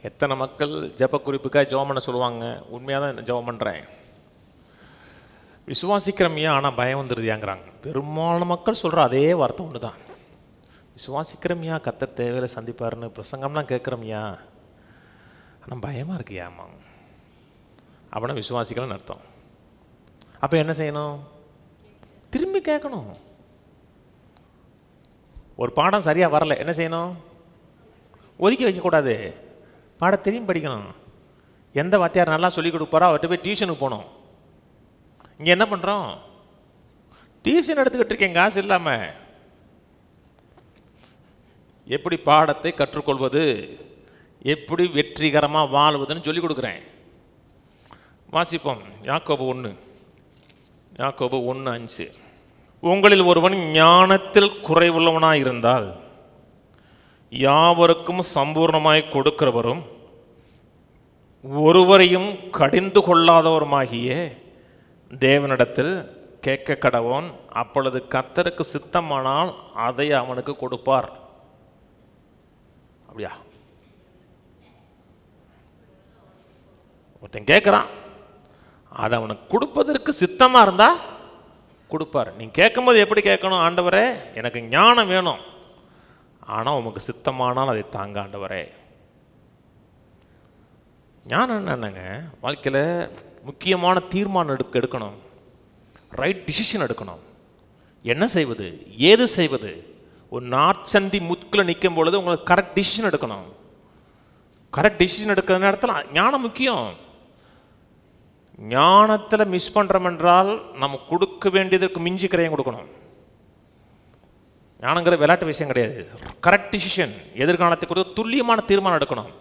எத்தனை மக்கள் ஜெப குறிப்புக்காக ஜெபம் பண்ண சொல்லுவாங்க. உண்மையாக தான் ஜெபம் பண்ணுறேன், விசுவாசிக்கிறமையா, ஆனால் பயம் வந்துடுதியாங்கிறாங்க. பெரும்பாலான மக்கள் சொல்கிற அதே வார்த்தை ஒன்று தான். விசுவாசிக்கிறமையா, கர்த்தர் தேவையில்லை சந்திப்பாருன்னு பிரசங்கம்லாம் கேட்குறமையா, ஆனால் பயமாக இருக்குயாம்மா. அப்படின்னா விசுவாசிக்கலன்னு அர்த்தம். அப்போ என்ன செய்யணும்? திரும்பி கேட்கணும். ஒரு பாடம் சரியாக வரலை, என்ன செய்யணும்? ஒதுக்கி வைக்கக்கூடாது, பாடம் திரும்பி படிக்கணும். எந்த வாத்தியார் நல்லா சொல்லிக் கொடுப்பாரோ அவர்கிட்ட போய் டியூஷனுக்கு போகணும். இங்கே என்ன பண்ணுறோம்? டியூஷன் எடுத்துக்கிட்டு இருக்கேன் காசு இல்லாமல். எப்படி பாடத்தை கற்றுக்கொள்வது, எப்படி வெற்றிகரமாக வாழ்வதுன்னு சொல்லிக் கொடுக்குறேன். வாசிப்போம். யாக்கோபு 1:5. உங்களில் ஒருவன் ஞானத்தில் குறைவுள்ளவனாய் இருந்தால் யாவருக்கும் சம்பூர்ணமாய் கொடுக்கிறவரும் ஒருவரையும் கடிந்து கொள்ளாதவருமாகிய தேவனிடத்தில் கேட்க கடவோன், அப்பொழுது கர்த்தருக்கு சித்தமானால் அதை அவனுக்கு கொடுப்பார். அப்படியா? ஒருத்தன் கேட்குறான், அதை அவனுக்கு கொடுப்பதற்கு சித்தமாக இருந்தால் கொடுப்பார். நீங்கள் கேட்கும்போது எப்படி கேட்கணும்? ஆண்டவரே எனக்கு ஞானம் வேணும், ஆனால் உமக்கு சித்தமானால் அதை தாங்க ஆண்டவரே. ஞானம் என்னங்க? வாழ்க்கையில் முக்கியமான தீர்மானம் எடுக்கணும், ரைட் டிசிஷன் எடுக்கணும். என்ன செய்வது, ஏது செய்வது. ஒரு நாற்சந்தி முத்துக்குள்ள நிற்கும் பொழுது உங்களுக்கு கரெக்ட் டிசிஷன் எடுக்கணும். கரெக்ட் டிசிஷன் எடுக்கிற நேரத்தில் ஞானம் முக்கியம். ஞானத்தில் மிஸ் பண்ணுறோம் என்றால் நம்ம கொடுக்க வேண்டியதற்கு மிஞ்சி கிரையம் கொடுக்கணும். ஞானங்கிற விளையாட்டு விஷயம் கிடையாது. கரெக்ட் டிசிஷன், எதிர்காலத்தை குறித்து துல்லியமான தீர்மானம் எடுக்கணும்.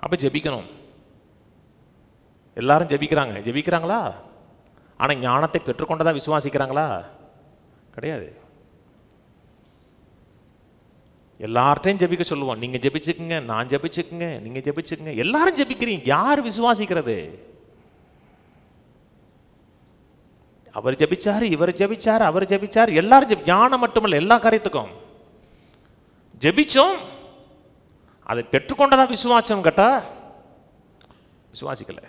அப்போ ஜெபிக்கணும். எல்லாரும் ஜெபிக்கிறாங்களா? ஆனால் ஞானத்தை பெற்றுக்கொண்டதா விசுவாசிக்கிறாங்களா? கிடையாது. எல்லார்ட்டையும் ஜெபிக்க சொல்லுவோம். நீங்கள் ஜெபிச்சுக்குங்க, நான் ஜெபிச்சுக்குங்க, நீங்கள் ஜெபிச்சுக்குங்க. எல்லாரும் ஜெபிக்கிறீங்க, யார் விசுவாசிக்கிறது? அவர் ஜெபிச்சார், இவர் ஜெபிச்சார், அவர் ஜெபிச்சார், எல்லாரும் ஞானம் மட்டுமல்ல எல்லா காரியத்துக்கும் ஜெபிச்சோம். அதை பெற்றுக்கொண்டதா விசுவாசம் கேட்டா விசுவாசிக்கல.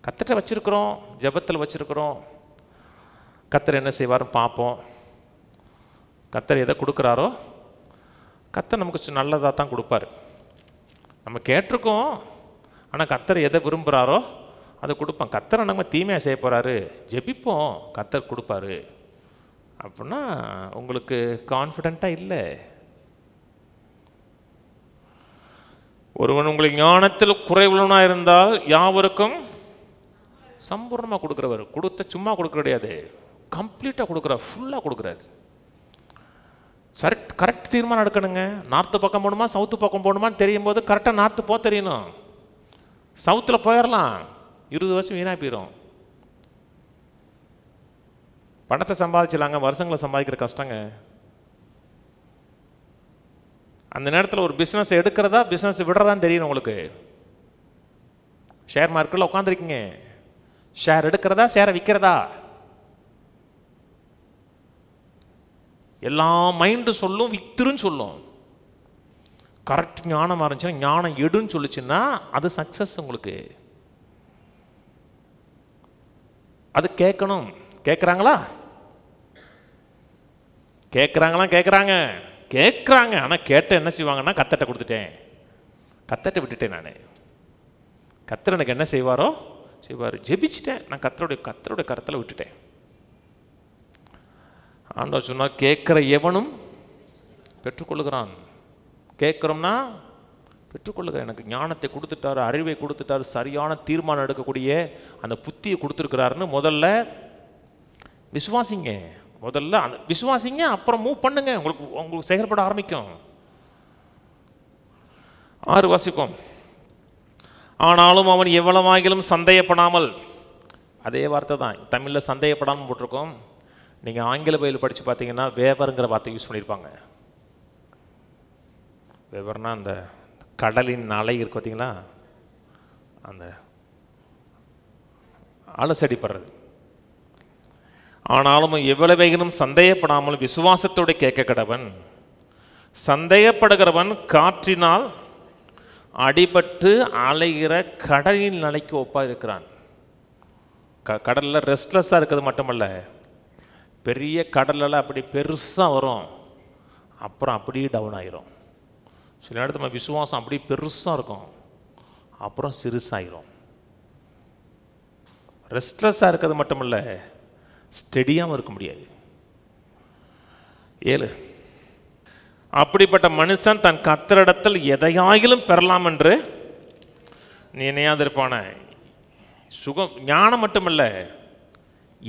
கர்த்தரை வச்சிருக்கிறோம், ஜெபத்தில் வச்சிருக்கிறோம். கர்த்தர் என்ன செய்வாரும் பார்ப்போம். கர்த்தர் எதை கொடுக்குறாரோ கர்த்தர் நமக்கு நல்லதாக தான் கொடுப்பார். நம்ம கேட்டிருக்கோம், ஆனால் கர்த்தர் எதை விரும்புகிறாரோ அதை கொடுப்போம். கர்த்தரை நம்ம தீமையாக செய்ய போகிறாரு, ஜெபிப்போம், கர்த்தர் கொடுப்பாரு. அப்படின்னா உங்களுக்கு கான்ஃபிடென்ட்டாக இல்லை. ஒருவன் உங்களுக்கு ஞானத்தில் குறைவுள்ளவனாக இருந்தால் யாவருக்கும் சம்பூர்ணமாக கொடுக்குறவர். கொடுத்த சும்மா கொடுக்க கிடையாது, கம்ப்ளீட்டாக கொடுக்குறார், ஃபுல்லாக கொடுக்குறாரு. கரெக்ட் தீர்மானம் எடுக்கணுங்க. நார்த்து பக்கம் போகணுமா சவுத்து பக்கம் போகணுமான்னு தெரியும் போது கரெக்டாக நார்த்து போக தெரியணும். சவுத்தில் போயிடலாம், 20 வருஷம் வீணாக போயிடும். பணத்தை சம்பாதிச்சிடலாங்க, வருஷங்களை சம்பாதிக்கிற கஷ்டங்க. அந்த நேரத்தில் ஒரு பிஸ்னஸ் எடுக்கிறதா பிஸ்னஸ் விடுறதான்னு தெரியணும் உங்களுக்கு. ஷேர் மார்க்கெட்டில் உட்காந்துருக்கீங்க, ஷேர் எடுக்கிறதா ஷேரை விற்கிறதா? எல்லா மைண்டு சொல்லும், வித்துருன்னு சொல்லும். கரெக்ட் ஞானமாக இருந்துச்சுன்னா, ஞானம் எடுன்னு சொல்லிச்சுன்னா அது சக்சஸ் உங்களுக்கு. அது கேட்கணும். கேட்குறாங்களா? கேட்குறாங்க. ஆனால் கேட்ட என்ன செய்வாங்கன்னா, கர்த்தர்ட்ட கொடுத்துட்டேன், கர்த்தர்ட்ட விட்டுட்டேன். நான் கர்த்தர் எனக்கு என்ன செய்வாரோ செய்வார். ஜெபிச்சிட்டேன், நான் கர்த்தருடைய கருத்தில் விட்டுட்டேன். ஆண்டவர் சொன்னார், கேட்குற எவனும் பெற்றுக்கொள்ளுகிறான். கேட்குறோம்னா பெற்றுக்கொள்ளுகிறேன். எனக்கு ஞானத்தை கொடுத்துட்டாரு, அறிவை கொடுத்துட்டாரு, சரியான தீர்மானம் எடுக்கக்கூடிய அந்த புத்தியை கொடுத்துருக்கிறாருன்னு முதல்ல விசுவாசிங்க. முதல்ல அந்த விசுவாசிங்க, அப்புறம் மூவ் பண்ணுங்க, உங்களுக்கு செயல்பட ஆரம்பிக்கும். 6 வாசிப்போம். ஆனாலும் அவன் எவ்வளவாகிலும் சந்தேகப்படாமல் அதே வார்த்தை தான் தமிழில் சந்தேகப்படாமல் போட்டிருக்கோம். நீங்கள் ஆங்கில பைபிள் படித்து பார்த்தீங்கன்னா வேவருங்கிற வார்த்தை யூஸ் பண்ணியிருப்பாங்க. வேவர்னா அந்த கடலின் அலை இருக்கு பார்த்தீங்களா, அந்த அலசடிப்படுறது. ஆனாலும் எவ்வளவைகளும் சந்தேகப்படாமல் விசுவாசத்தோடு கேட்க கடவன். சந்தேகப்படுகிறவன் காற்றினால் அடிபட்டு அலைகிற கடலின் அலைக்கு ஒப்பாக இருக்கிறான். கடலில் ரெஸ்ட்லெஸ்ஸாக இருக்கிறது மட்டுமல்ல, பெரிய கடலில் அப்படி பெருசாக வரும், அப்புறம் அப்படியே டவுன் ஆகிரும். சில நேரத்தில் நம்ம விசுவாசம் அப்படி பெருசாக இருக்கும், அப்புறம் சிறுசாகிரும். ரெஸ்ட்லெஸ்ஸாக இருக்கிறது மட்டுமல்ல, ஸ்டெடியாகவும் இருக்க முடியாது. 7, அப்படிப்பட்ட மனுஷன் தன் கர்த்தரிடத்தில் எதையாகிலும் பெறலாம் என்று நினையாதிருப்பான. சுகம் ஞானம் மட்டுமல்ல,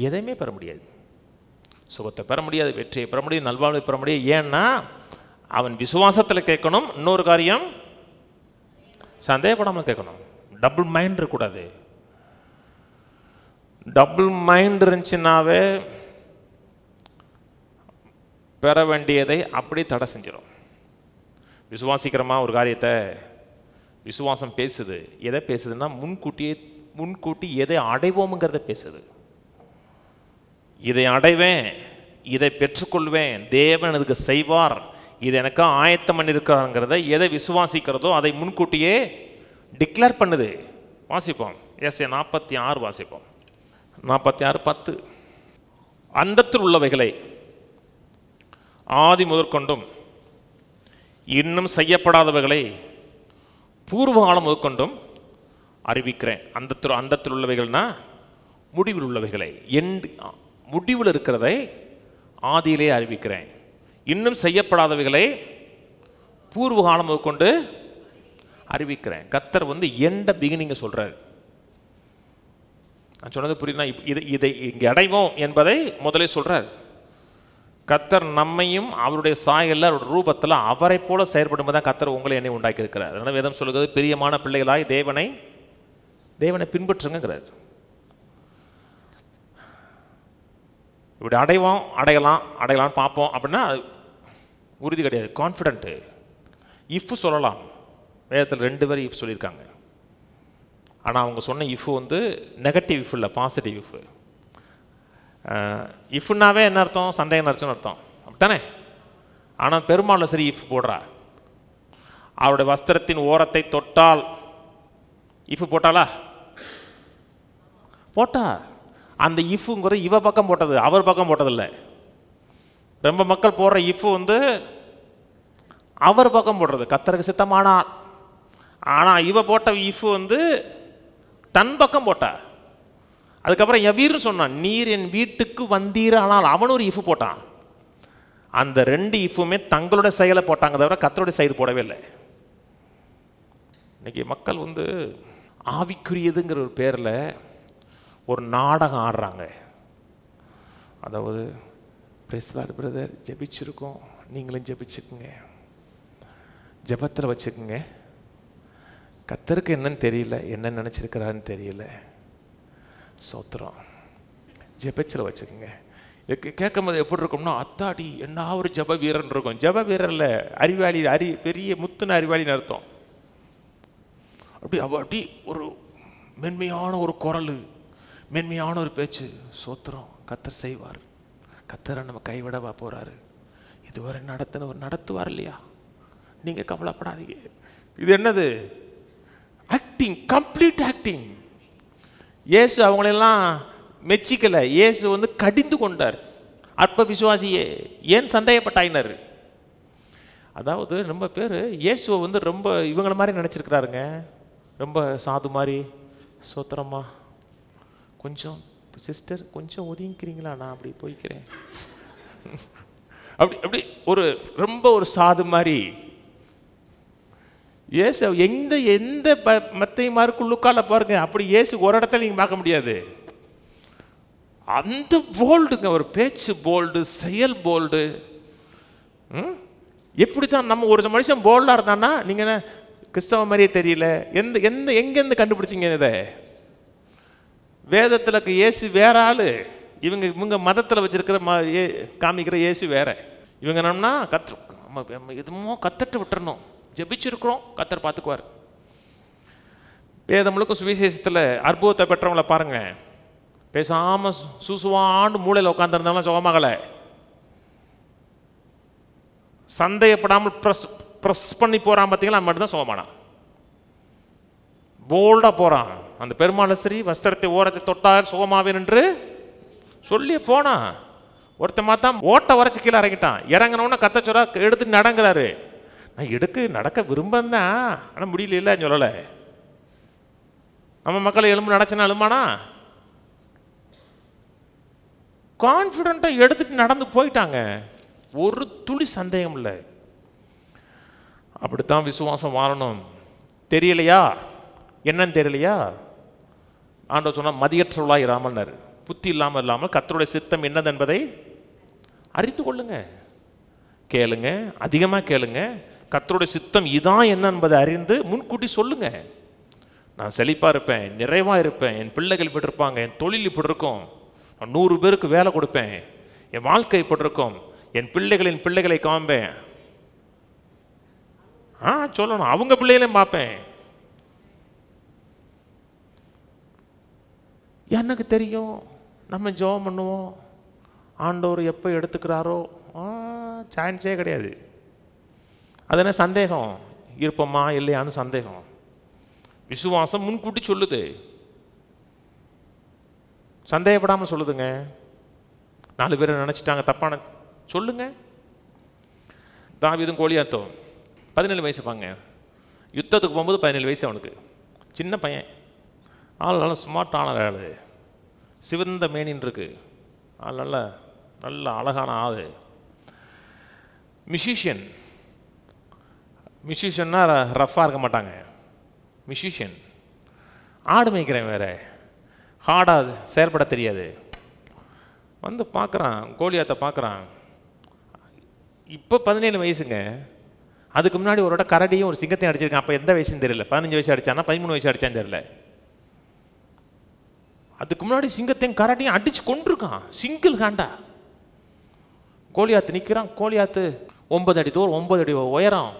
எதையுமே பெற முடியாது. சுகத்தை பெற முடியாது, வெற்றியை பெற முடியாது, நல்வாழ்வை பெற முடியாது. ஏன்னா அவன் விசுவாசத்தில் கேட்கணும். இன்னொரு காரியம், சந்தேகப்படாமல் கேட்கணும். டபுள் மைண்ட் இருக்கக்கூடாது. டபுள் மைண்ட் இருந்துச்சுன்னாவே பெற வேண்டியதை அப்படி தடை செஞ்சிடும். விசுவாசிக்கிறமா ஒரு காரியத்தை, விசுவாசம் பேசுது. எதை பேசுதுன்னா முன்கூட்டி எதை அடைவோமுங்கிறத பேசுது. இதை அடைவேன், இதை பெற்றுக்கொள்வேன், தேவன் அதுக்கு செய்வார், இது எனக்கு ஆயத்தம் பண்ணியிருக்கிறாங்கிறத எதை விசுவாசிக்கிறதோ அதை முன்கூட்டியே டிக்ளேர் பண்ணுது. வாசிப்போம், எஸ்ஏ 46 வாசிப்போம். 46:10. அந்தத்தில் உள்ளவைகளை ஆதி முதற்கொண்டும் இன்னும் செய்யப்படாதவைகளை பூர்வகாலம் முதற்கொண்டும் அறிவிக்கிறேன். அந்தத்தில் உள்ளவைகள்னா முடிவில் உள்ளவைகளை, முடிவில் இருக்கிறதை ஆதியிலே அறிவிக்கிறேன். இன்னும் செய்யப்படாதவைகளை பூர்வகாலம் முதற்கொண்டு அறிவிக்கிறேன். கர்த்தர் எண்ட பிகினிங்க சொல்றார். நான் சொன்னது புரியுதுனா? இதை இங்கே அடைவோம் என்பதை முதலே சொல்றார். கர்த்தர் நம்மையும் அவருடைய சாயல்ல, அவருடைய ரூபத்தில் அவரை போல செயற்படும் தான் கர்த்தர் உங்களை என்னை உண்டாக்கி இருக்கிறார். அதனால வேதம் சொல்லுகிறது, பிரியமான பிள்ளைகளாய் தேவனை பின்பற்றுங்கிறார். இப்படி அடையலாம் பார்ப்போம் அப்படின்னா உறுதி கிடையாது, கான்ஃபிடென்ட்டு. இஃப் சொல்லலாம், வேதத்தில் 2 பேர் இஃப் சொல்லியிருக்காங்க. ஆனால் அவங்க சொன்ன இஃப் நெகட்டிவ் இஃப் இல்லை, பாசிட்டிவ் இஃப். இஃப்னாவே என்ன அர்த்தம்? சந்தேகம் அர்த்தம் அர்த்தம், அப்படித்தானே? ஆனால் பெருமாள் சரி இஃப் போடுறா. அவருடைய வஸ்திரத்தின் ஓரத்தை தொட்டால் இஃப் போட்டாளா? போட்டா. அந்த இஃப்ங்கிற இவ பக்கம் போட்டது, அவர் பக்கம் போட்டதில்லை. ரொம்ப மக்கள் போடுற இஃப் அவர் பக்கம் போடுறது, கர்த்தருக்கு சித்தமானால். ஆனால் இவ போட்ட இஃப் தன் பக்கம் போட்டா. அதுக்கப்புறம் எவீர்னு சொன்னான், நீர் என் வீட்டுக்கு வந்தீர். ஆனால் அவன் ஒரு இஃப் போட்டான். அந்த 2 இஃப்புமே தங்களோட செயலை போட்டாங்க, தவிர கர்த்தருடைய செயல் போடவே இல்லை. இன்னைக்கு மக்கள் ஆவிக்குரியதுங்கிற ஒரு பேரில் ஒரு நாடகம் ஆடுறாங்க. அதாவது, பிரைஸ் தி லார்ட் பிரதர், ஜெபிச்சிருக்கோம், நீங்களும் ஜெபிச்சுக்குங்க, ஜெபத்தில் வச்சுக்குங்க. கர்த்தருக்கு என்னன்னு தெரியல, என்ன நினச்சிருக்கிறாருன்னு தெரியல, சோத்திரம், ஜெபத்தில் வச்சுக்குங்க. கேட்கும்போது எப்படி இருக்கும்னா, அத்தாடி என்ன ஒரு ஜெப வீரன் இருக்கும். ஜெப வீரரில் அறிவாளி, பெரிய முத்துன அறிவாளின்னு அர்த்தம். அப்படி ஒரு மென்மையான ஒரு குரல், மென்மையான ஒரு பேச்சு. சோத்திரம், கர்த்தர் செய்வார். கர்த்தரை நம்ம கைவிடவா போறாரு? இதுவரை நடத்துவார் இல்லையா? நீங்க கவலைப்படாதீங்க. இது என்னது? Acting, complete acting. இயேசு அவங்களெல்லாம் மெச்சிக்கல. இயேசு கடிந்து கொண்டார். அற்ப விசுவாசியே, ஏன் சந்தேகப்பட்டாயினர்? அதாவது ரொம்ப பேர் இயேசுவை ரொம்ப இவங்கள மாதிரி நினச்சிருக்கிறாருங்க. ரொம்ப சாது மாதிரி. சோத்திரம்மா, கொஞ்சம் சிஸ்டர் கொஞ்சம் ஒதுங்கிக்கிறீங்களா, நான் அப்படி போய்க்கிறேன், அப்படி ரொம்ப ஒரு சாது மாதிரி. இயேசு எந்த மத்தை மார்க்குள்ளுக்கால பாருங்க, அப்படி இயேசு ஒரு இடத்துல நீங்கள் பார்க்க முடியாது. அந்த போல்டுங்க, ஒரு பேச்சு போல்டு, செயல் போல்டு. எப்படி தான் நம்ம ஒரு மனுஷன் போல்டாக இருந்தான்னா, நீங்கள் கிறிஸ்தவ மாதிரியே தெரியல. எங்கேருந்து கண்டுபிடிச்சிங்க இதை? வேதத்தில் இயேசு வேற ஆளு, இவங்க மதத்தில் வச்சிருக்கிற காமிக்கிற இயேசு வேற. இவங்க என்னன்னா எதுமோ கத்தட்டு விட்டுறணும், ஜெபிச்சிருக்கிறோம், கத்தர் பார்த்துக்குவார். வேதம் முழுக்க சுவிசேஷத்தில் அற்புதத்தை பெற்றவங்கள பாருங்க, பேசாம சுசுவாண்டு மூளையில் உட்காந்துருந்தாலும் சுகமாகலை. சந்தேகப்படாமல் ப்ரெஸ் பண்ணி போறான் பார்த்தீங்களா, மட்டும்தான் சுகமானான். போல்டா போறான். அந்த பெருமாளஸ்ரீ வஸ்திரத்தை ஓரத்தை தொட்டார் சுகமாவேன் என்று சொல்லி போனான். ஒருத்தன் பார்த்தா ஓட்ட வரைச்சி கீழே இறங்கிட்டான். இறங்கினோன்னு கத்தச்சொரா எடுத்து நடங்கிறாரு. நான் நடக்க விரும்பந்தான், ஆனால் முடியல இல்லைன்னு சொல்லலை. நம்ம மக்களை எலும்பு நடச்சுன்னா எலும்பானா? கான்ஃபிடண்டா எடுத்துட்டு நடந்து போயிட்டாங்க. ஒரு துளி சந்தேகம் இல்லை. அப்படித்தான் விசுவாசம் வாழணும். தெரியலையா, என்னன்னு தெரியலையா, ஆண்டவர் சொன்னா மதியற்றவளாய் இராமல், புத்தி இல்லாமல் கர்த்தருடைய சித்தம் என்னது என்பதை அறிந்து கொள்ளுங்க. கேளுங்க, அதிகமாக கேளுங்க. கர்த்தருடைய சித்தம் இதான் என்ன என்பதை அறிந்து முன்கூட்டி சொல்லுங்க. நான் செழிப்பாக இருப்பேன், நிறைவாக இருப்பேன், என் பிள்ளைகள் இப்படி இருப்பாங்க, என் தொழில் இப்படி இருக்கும், நான் 100 பேருக்கு வேலை கொடுப்பேன், என் வாழ்க்கை இப்படி இருக்கும், என் பிள்ளைகளை காண்பேன். சொல்லணும். அவங்க பிள்ளைகளையும் பார்ப்பேன். எனக்கு தெரியும். நம்ம ஜெபம் பண்ணுவோம், ஆண்டவர் எப்போ எடுத்துக்கிறாரோ சான்ஸே கிடையாது. அது என்ன சந்தேகம், இருப்போமா இல்லையான்னு சந்தேகம். விசுவாசம் முன்கூட்டி சொல்லுது, சந்தேகப்படாமல் சொல்லுதுங்க. 4 பேர் நினச்சிட்டாங்க தப்பான சொல்லுங்க. தாவீதும் கோலியாத்தும் 17 வயசு பாங்க. யுத்தத்துக்கு போகும்போது 17 வயசு அவனுக்கு. சின்ன பையன், ஆள் நல்லா ஸ்மார்ட்டான ஆள், சிவந்த மேனின் இருக்கு, ஆள் நல்ல அழகான ஆள். மியூசிஷியன்னா ரஃப்பாக இருக்க மாட்டாங்க. மியூசிஷியன் ஆடு மேய்க்கிறேன், வேற ஹார்டாக செயல்பட தெரியாது. வந்து பார்க்குறான், கோலியாத்தை பார்க்குறான். இப்போ 17 வயசுங்க. அதுக்கு முன்னாடி ஒரு கரடியும் ஒரு சிங்கத்தையும் அடிச்சிருக்கான். அப்போ எந்த வயசுன்னு தெரியல. 15 வயசு அடித்தானா 13 வயசு அடித்தான்னு தெரியல. அதுக்கு முன்னாடி சிங்கத்தையும் கரடியும் அடிச்சு கொண்டிருக்கான், சிங்கிள் ஹேண்டா. கோலியாத்து நிற்கிறான். கோலியாத்து 9 அடி தூரம், 9 அடி உயரம்,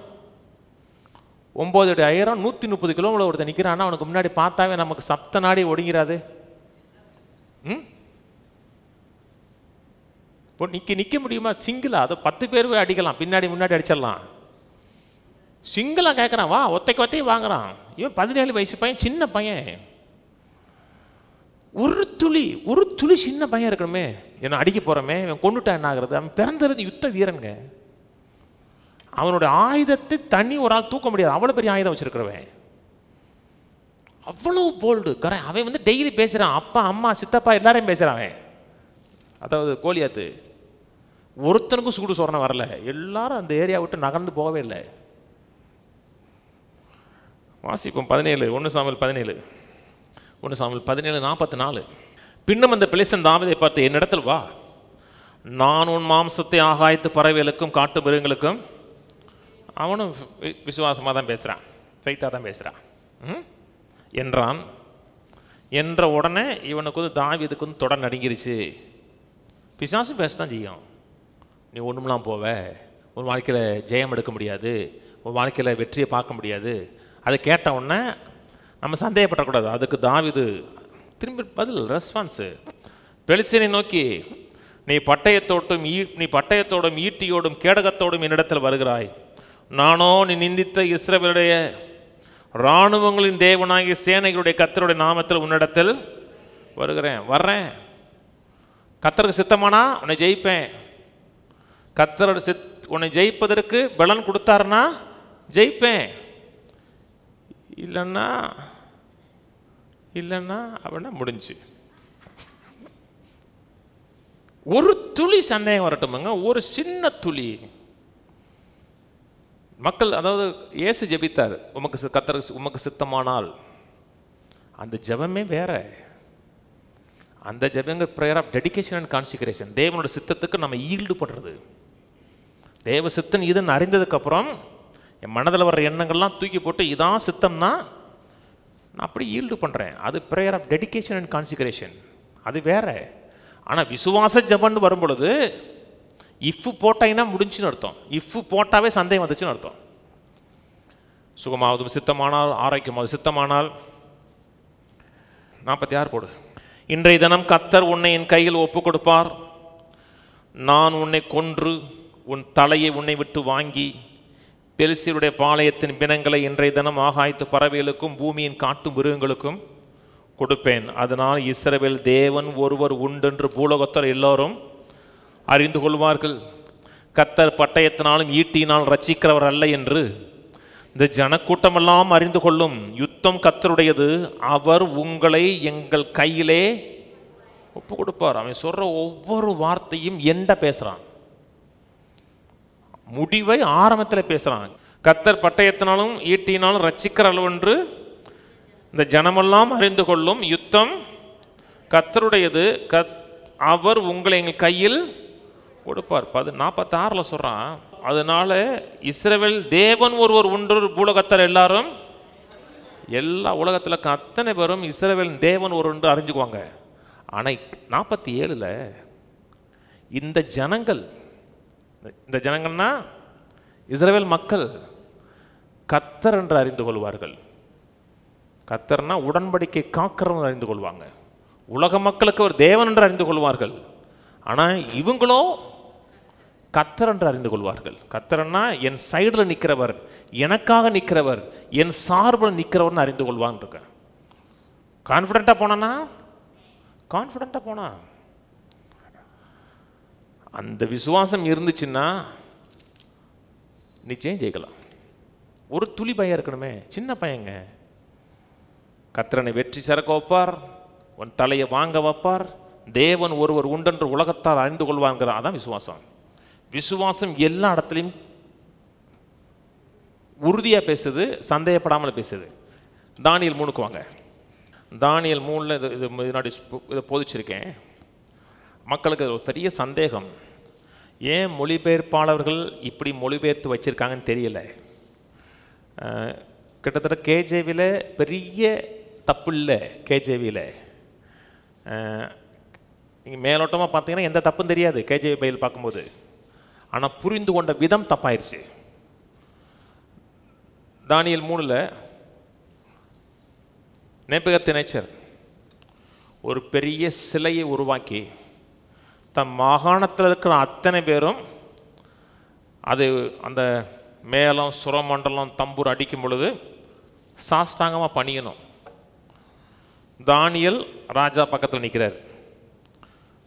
9 அடி உயரம், 130 கிலோமீட்டர் ஒருத்தர் நிற்கிறான்னா அவனுக்கு முன்னாடி பார்த்தாவே நமக்கு சப்த நாடி ஒடுங்கிறாது. இப்போ நிற்க முடியுமா? சிங்கிளா? அதை 10 பேர் அடிக்கலாம், பின்னாடி முன்னாடி அடிச்சிடலாம். சிங்கிளா கேட்குறான், வா ஒத்தைக்கு வாங்குறான். இவன் 17 வயசு பையன், சின்ன பையன். ஒரு துளி சின்ன பையன் இருக்கணுமே, என்ன அடிக்க போறமே, இவன் கொண்டுட்டா என்ன ஆகுறது? அவன் பிறந்தது யுத்த வீரனுங்க. அவனுடைய ஆயுதத்தை தண்ணி ஒரு ஆள் தூக்க முடியாது, அவ்வளோ பெரிய ஆயுதம் வச்சிருக்கிறவன். அவ்வளோ போல்டு. அவன் வந்து டெய்லி பேசுகிறான், அப்பா அம்மா சித்தப்பா எல்லாரையும் பேசுகிறான். அதாவது கோலியாத்து ஒருத்தனுக்கும் சூடு சொரணை வரல. எல்லாரும் அந்த ஏரியா விட்டு நகர்ந்து போகவே இல்லை. வாசிப்போம் 17, 1 சாமுவேல் 17:44. பின்னும் அந்த பெலிஸ்தன் தாவீதை பார்த்து, என்னிடத்தில் வா, நான் உன் மாம்சத்தை ஆகாயத்து பறவைகளுக்கும் காட்டு மிருகங்களுக்கும். அவனும் விசுவாசமாக தான் பேசுகிறான், ஃபெய்த்தாக தான் பேசுகிறான் என்றான். என்ற உடனே இவனுக்கு வந்து தாவீதுக்கு வந்து தொடர் நடுங்கிருச்சு. பிசாசு பேசத்தான் செய்யும். நீ ஒன்றுமெல்லாம் போவ, உன் வாழ்க்கையில் ஜெயம் எடுக்க முடியாது, உன் வாழ்க்கையில் வெற்றியை பார்க்க முடியாது. அதை கேட்ட உடனே நம்ம சந்தேகப்படக்கூடாது. அதுக்கு தாவீது திரும்பி பதில், ரெஸ்பான்ஸு. பெலிஸ்தனை நோக்கி, நீ பட்டயத்தோடும் ஈட்டியோடும் கேடகத்தோடும் என்னிடத்தில் வருகிறாய், நானோ நீ நிந்தித்த இஸ்ரவேலுடைய இராணுவங்களின் தேவனாகிய சேனைகளுடைய கர்த்தருடைய நாமத்தில் உன்னிடத்தில் வர்றேன். கர்த்தருக்கு சித்தமானா உன்னை ஜெயிப்பேன். கர்த்தரோட உன்னை ஜெயிப்பதற்கு பலன் கொடுத்தாருன்னா ஜெயிப்பேன், இல்லைன்னா அப்படின்னா முடிஞ்சு. ஒரு துளி சந்தேகம் வரட்டுமுங்க, ஒரு சின்ன துளி. மக்கள், அதாவது இயேசு ஜெபித்தார், உமக்கு சித்தமானால். அந்த ஜெபமே வேற. அந்த ஜெபங்க prayer of dedication and consecration. தேவனோட சித்தத்துக்கு நம்ம ஈல்டு பண்ணுறது. தேவ சித்தம் இதுன்னு அறிந்ததுக்கப்புறம் என் மனதில் வர்ற எண்ணங்கள்லாம் தூக்கி போட்டு இதான் சித்தம்னா நான் அப்படி ஈல்டு பண்ணுறேன். அது prayer of dedication and consecration, அது வேற. ஆனால் விசுவாச ஜபன்னு வரும் பொழுது இஃப் போட்டாங்கன்னா முடிஞ்சுன்னு அர்த்தம். இஃப் போட்டாவே சந்தேகம் வந்துச்சுன்னு அர்த்தம். சுகமாவதும் சித்தமானால், ஆரோக்கியமாவது சித்தமானால். 46 போடு. இன்றைய தினம் கர்த்தர் உன்னை என் கையில் ஒப்பு கொடுப்பார். நான் உன்னை கொன்று உன் தலையை உன்னை விட்டு வாங்கி பெலிஸ்தருடைய பாளையத்தின் பிணங்களை இன்றைய தினம் ஆகாயத்து பறவைகளுக்கும் பூமியின் காட்டு மிருகங்களுக்கும் கொடுப்பேன். அதனால் இஸ்ரவேல் தேவன் ஒருவர் உண்டென்று பூலோகத்தர் எல்லோரும் அறிந்து கொள்வார்கள். கர்த்தர் பட்டயத்தினாலும் ஈட்டியினால் ரட்சிக்கிறவர் அல்ல என்று இந்த ஜனக்கூட்டமெல்லாம் அறிந்து கொள்ளும். யுத்தம் கர்த்தருடையது, அவர் உங்களை எங்கள் கையிலே ஒப்பு கொடுப்பார். அவன் சொல்ற ஒவ்வொரு வார்த்தையும் எண்ட பேசுறான், முடிவை ஆரம்பத்தில் பேசுறான். கர்த்தர் பட்டயத்தினாலும் ஈட்டியினாலும் ரட்சிக்கிற அளவென்று இந்த ஜனமெல்லாம் அறிந்து கொள்ளும். யுத்தம் கர்த்தருடையது, அவர் உங்களை எங்கள் கையில் கொடுப்பார். 46 சொல்றான். அதனால இஸ்ரவேல் தேவன் ஒருவர் உண்டு பூலோகத்தர் எல்லாரும், எல்லா உலகத்தில் அத்தனை பேரும் இஸ்ரவேல் தேவன் ஒரு உண்டு அறிஞ்சுக்குவாங்க. ஆனால் 47 இந்த ஜனங்கள், இந்த ஜனங்கள்னா இஸ்ரவேல் மக்கள் கர்த்தர் என்று அறிந்து கொள்வார்கள். கர்த்தர்னா உடன்படிக்கை காக்கிறவங்க அறிந்து கொள்வாங்க. உலக மக்களுக்கு ஒரு தேவன் என்று அறிந்து கொள்வார்கள். ஆனால் இவங்களோ கர்த்தர் என்று அறிந்து கொள்வார்கள். கர்த்தர்னா என் சைடில் நிற்கிறவர், எனக்காக நிற்கிறவர், என் சார்பில் நிற்கிறவர்னு அறிந்து கொள்வான்னு இருக்கேன். கான்ஃபிடென்ட்டாக போனா, கான்ஃபிடென்ட்டாக போனா அந்த விசுவாசம் இருந்துச்சுன்னா நிச்சயம் ஜெயிக்கலாம். ஒரு துளி பயம் இருக்கணுமே, சின்ன பையங்க. கர்த்தரனை வெற்றி சிறக்க வைப்பார், உன் தலையை வாங்க வைப்பார், தேவன் ஒருவர் உண்டென்று உலகத்தால் அறிந்து கொள்வாங்கிற அதான் விசுவாசம். விசுவாசம் எல்லா இடத்துலையும் உறுதியாக பேசுது, சந்தேகப்படாமல் பேசுது. தானியேல் 3க்கு வாங்க. தானியேல் 3 இது முன்னாடி இதை போதிச்சிருக்கேன். மக்களுக்கு ஒரு பெரிய சந்தேகம், ஏன் மொழிபெயர்ப்பாளர்கள் இப்படி மொழிபெயர்த்து வச்சுருக்காங்கன்னு தெரியல. கிட்டத்தட்ட கேஜேவியில் பெரிய தப்பு இல்லை. கேஜேவியில் நீங்கள் மேலோட்டமாக பார்த்தீங்கன்னா எந்த தப்பும் தெரியாது கேஜேவி பைபிள் பார்க்கும்போது. ஆனால் புரிந்து கொண்ட விதம் தப்பாயிருச்சு. தானியேல் 3 நேபுகத்நேச்சர் ஒரு பெரிய சிலையை உருவாக்கி தன் மாகாணத்தில் இருக்கிற அத்தனை பேரும் அது அந்த மேளம் சுரமண்டலம் தம்பூர் அடிக்கும் பொழுது சாஷ்டாங்கமாக பணியணும். தானியேல் ராஜா பக்கத்தில் நிற்கிறார்.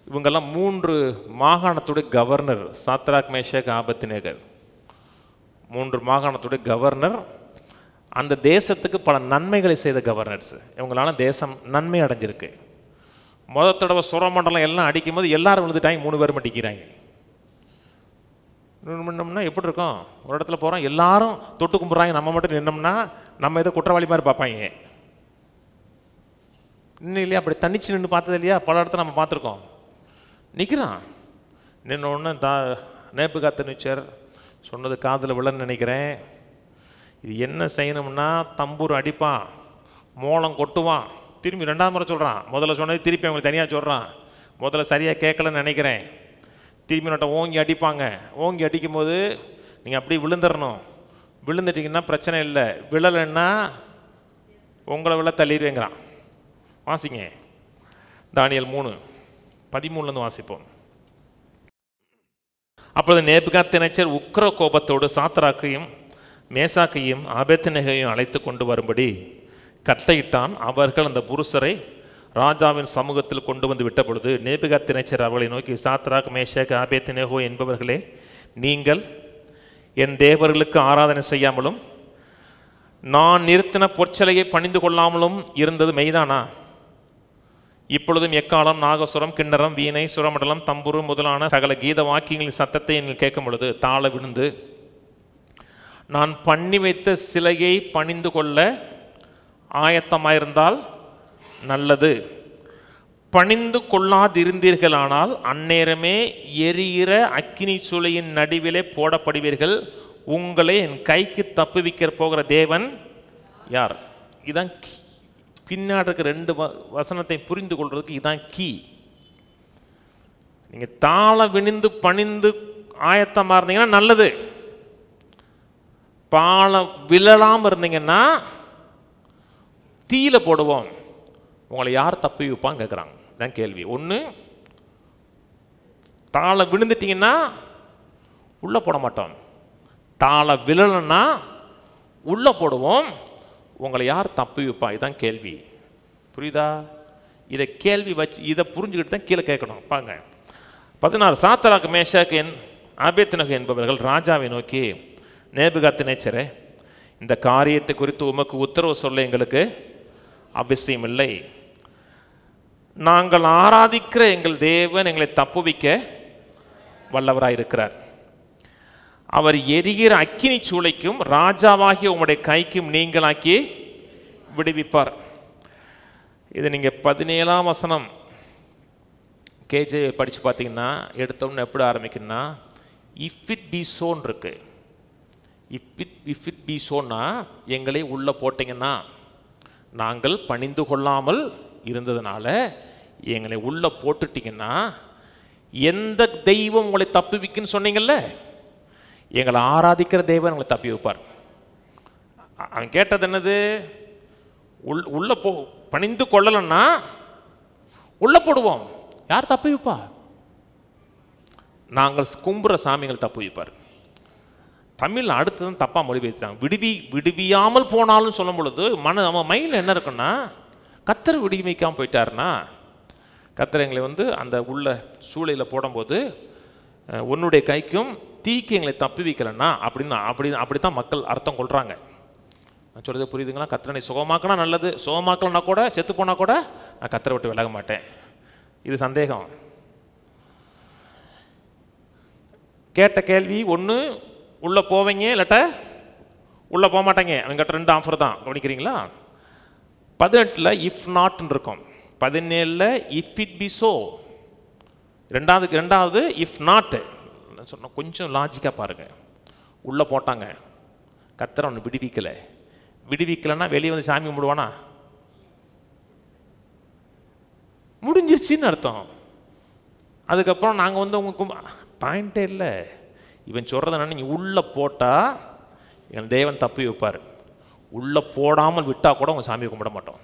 இவங்கெல்லாம் 3 மாகாணத்துடைய கவர்னர், சாத்ராக் மேஷாக் ஆபேத்நேகோ 3 மாகாணத்துடைய கவர்னர். அந்த தேசத்துக்கு பல நன்மைகளை செய்த கவர்னர்ஸ். இவங்களால தேசம் நன்மை அடைஞ்சிருக்கு. முதல் தடவை சுரமண்டலம் எல்லாம் அடிக்கும் போது எல்லாரும் விழுந்துட்டாங்க, 3 பேரும் அடிக்கிறாங்க. நின்னோம்னா எப்படி இருக்கும்? ஒரு இடத்துல போகிறோம், எல்லாரும் தொட்டு கும்பிட்றாங்க, நம்ம மட்டும் நின்னோம்னா நம்ம ஏதோ குற்றவாளி மாதிரி பார்ப்பாங்க. இன்னும் இல்லையா? அப்படி தனிச்சு நின்று பார்த்தது இல்லையா? பல இடத்துல நம்ம பார்த்துருக்கோம். நிற்கிறான், நின்னொன்னு நேபுகாத்நேச்சர் சொன்னது காதில் விழன்னு நினைக்கிறேன். இது என்ன செய்யணும்னா தம்பூர் அடிப்பான், மோளம் கொட்டுவான், திரும்பி 2ஆம் முறை சொல்கிறான். முதல்ல சொன்னது திருப்பி அவங்களுக்கு தனியாக சொல்கிறான். முதல்ல சரியாக கேட்கலன்னு நினைக்கிறேன். திரும்பி நோட்டை ஓங்கி அடிப்பாங்க. ஓங்கி அடிக்கும்போது நீங்கள் அப்படியே விழுந்துடணும். விழுந்துட்டிங்கன்னா பிரச்சனை இல்லை, விழலைன்னா உங்களை விழ தள்ளிடுவேங்கிறான். வாசிங்க தானியேல் 3:13 வாசிப்போம். அப்பொழுது நேபுகாத்நேச்சர் உக்கிர கோபத்தோடு சாத்ராக்கையும் மேசாக்கையும் ஆபேத்நேகோவையும் அழைத்து கொண்டு வரும்படி கட்டளையிட்டான். அவர்கள் அந்த புருஷரை ராஜாவின் சமூகத்தில் கொண்டு வந்து விட்ட பொழுது நேபுகாத்நேச்சர் அவர்களை நோக்கி, சாத்ராக் மேஷாக் ஆபேத்நேகோ என்பவர்களே, நீங்கள் என் தேவர்களுக்கு ஆராதனை செய்யாமலும் நான் நிறுத்தின பொற்சலையை பணிந்து கொள்ளாமலும் இருந்தது மெய்தானா? இப்பொழுதும் எக்காலம், நாகசுரம், கிண்ணறம், வீணை, சுரமண்டலம், தம்புரு முதலான சகல கீத வாக்கியங்களின் சத்தத்தை நீங்கள் கேட்கும் பொழுது தாழ விழுந்து நான் பண்ணி வைத்த சிலையை பணிந்து கொள்ள ஆயத்தமாயிருந்தால் நல்லது. பணிந்து கொள்ளாதிருந்தீர்களானால் அந்நேரமே எரிகிற அக்கினி சூளையின் நடுவிலே போடப்படுவீர்கள். உங்களை என் கைக்கு தப்புவிக்க போகிற தேவன் யார்? பின்னாடி இருக்க 2 வசனத்தை புரிந்து கொள்றதுக்கு இதான் கீ. நீங்கள் தாள விணிந்து பணிந்து ஆயத்தமாக இருந்தீங்கன்னா நல்லது. பால விழலாம் இருந்தீங்கன்னா தீயில போடுவோம், உங்களை யார் தப்பி வைப்பான்னு கேட்குறாங்க. தான் கேள்வி. ஒன்று, தாள விழுந்துட்டீங்கன்னா உள்ளே போட மாட்டோம், தாள விழலைன்னா உள்ளே போடுவோம், உங்களை யார் தப்பி வைப்பா? இதுதான் கேள்வி. புரியுதா? இதை கேள்வி வச்சு இதை புரிஞ்சுக்கிட்டு தான் கீழே கேட்கணும். பாங்க 16. சாத்ராக் மேஷாக் ஆபேத்நேகோ என்பவர்கள் ராஜாவை நோக்கி, நேபுகாத்நேச்சரே, இந்த காரியத்தை குறித்து உமக்கு உத்தரவு சொல்ல எங்களுக்கு அவசியம் இல்லை. நாங்கள் ஆராதிக்கிற எங்கள் தேவன் எங்களை தப்புவிக்க வல்லவராயிருக்கிறார். அவர் எரிகிற அக்கினி சூளைக்கும் ராஜாவாகிய உம்முடைய கைக்கும் நீங்களாக்கி விடுவிப்பார். இது நீங்கள் 17ஆம் வசனம் கேஜே படித்து பார்த்தீங்கன்னா எடுத்தோம்னு எப்படி ஆரம்பிக்குன்னா, இஃப் இட் பி சோன் இருக்கு. இஃப் இட் பி சோன்னா எங்களை உள்ளே போட்டிங்கன்னா, நாங்கள் பணிந்து கொள்ளாமல் இருந்ததுனால எங்களை உள்ளே போட்டுட்டிங்கன்னா, எந்த தெய்வம் உங்களை தப்புவிக்குன்னு சொன்னீங்கல்ல, எங்களை ஆராதிக்கிற தெய்வம் எங்களை தப்பி வைப்பார். அவன் கேட்டது என்னது? உள்ள பணிந்து கொள்ளலைன்னா உள்ளே போடுவோம், யார் தப்பி வைப்பா? நாங்கள் கும்புற சாமிகள் தப்பு வைப்பார். தமிழ் அடுத்ததும் தப்பாக மொழிபெயர்த்துறாங்க. விடுவியாமல் போனாலும் சொல்லும் பொழுது நம்ம மைண்டில் என்ன இருக்குன்னா, கர்த்தர் விடுவிக்காமல் போயிட்டாருன்னா, கர்த்தர் எங்களை அந்த உள்ள சூளையில் போடும்போது உன்னுடைய கைக்கும் தீக்கு எங்களை தப்பி வைக்கலன்னா அப்படித்தான் மக்கள் அர்த்தம் கொள்கிறாங்க. நான் சொல்கிறது புரியுதுங்களா? கர்த்தரை சுகமாக்கினா நல்லது, சுகமாக்கலன்னா கூட செத்து போனால் கூட நான் கர்த்தரை விட்டு விலக மாட்டேன். இது சந்தேகம். கேட்ட கேள்வி ஒன்று, உள்ளே போவீங்க இல்லாட்ட உள்ளே போக மாட்டேங்க. அவங்ககிட்ட 2 ஆஃபர் தான், கவனிக்கிறீங்களா? 18 இஃப் நாட்னு இருக்கும், 17 இஃப் இட் பி சோ. ரெண்டாவது இஃப் நாட் சொன்ன. கொஞ்சம் லாஜிக்காக பாருங்கள். உள்ளே போட்டாங்க, கர்த்தர் அவனை விடுவிக்கலைன்னா வெளியே வந்து சாமி கும்பிடுவானா? முடிஞ்சிருச்சின்னு அர்த்தம். அதுக்கப்புறம் நாங்கள் உங்களுக்கு பாயிண்டே இல்லை. இவன் சொல்கிறத என்ன, நீங்கள் உள்ளே போட்டால் என் தேவன் தப்பி வைப்பார், உள்ளே போடாமல் விட்டால் கூட உங்கள் சாமியை கும்பிட மாட்டோம்.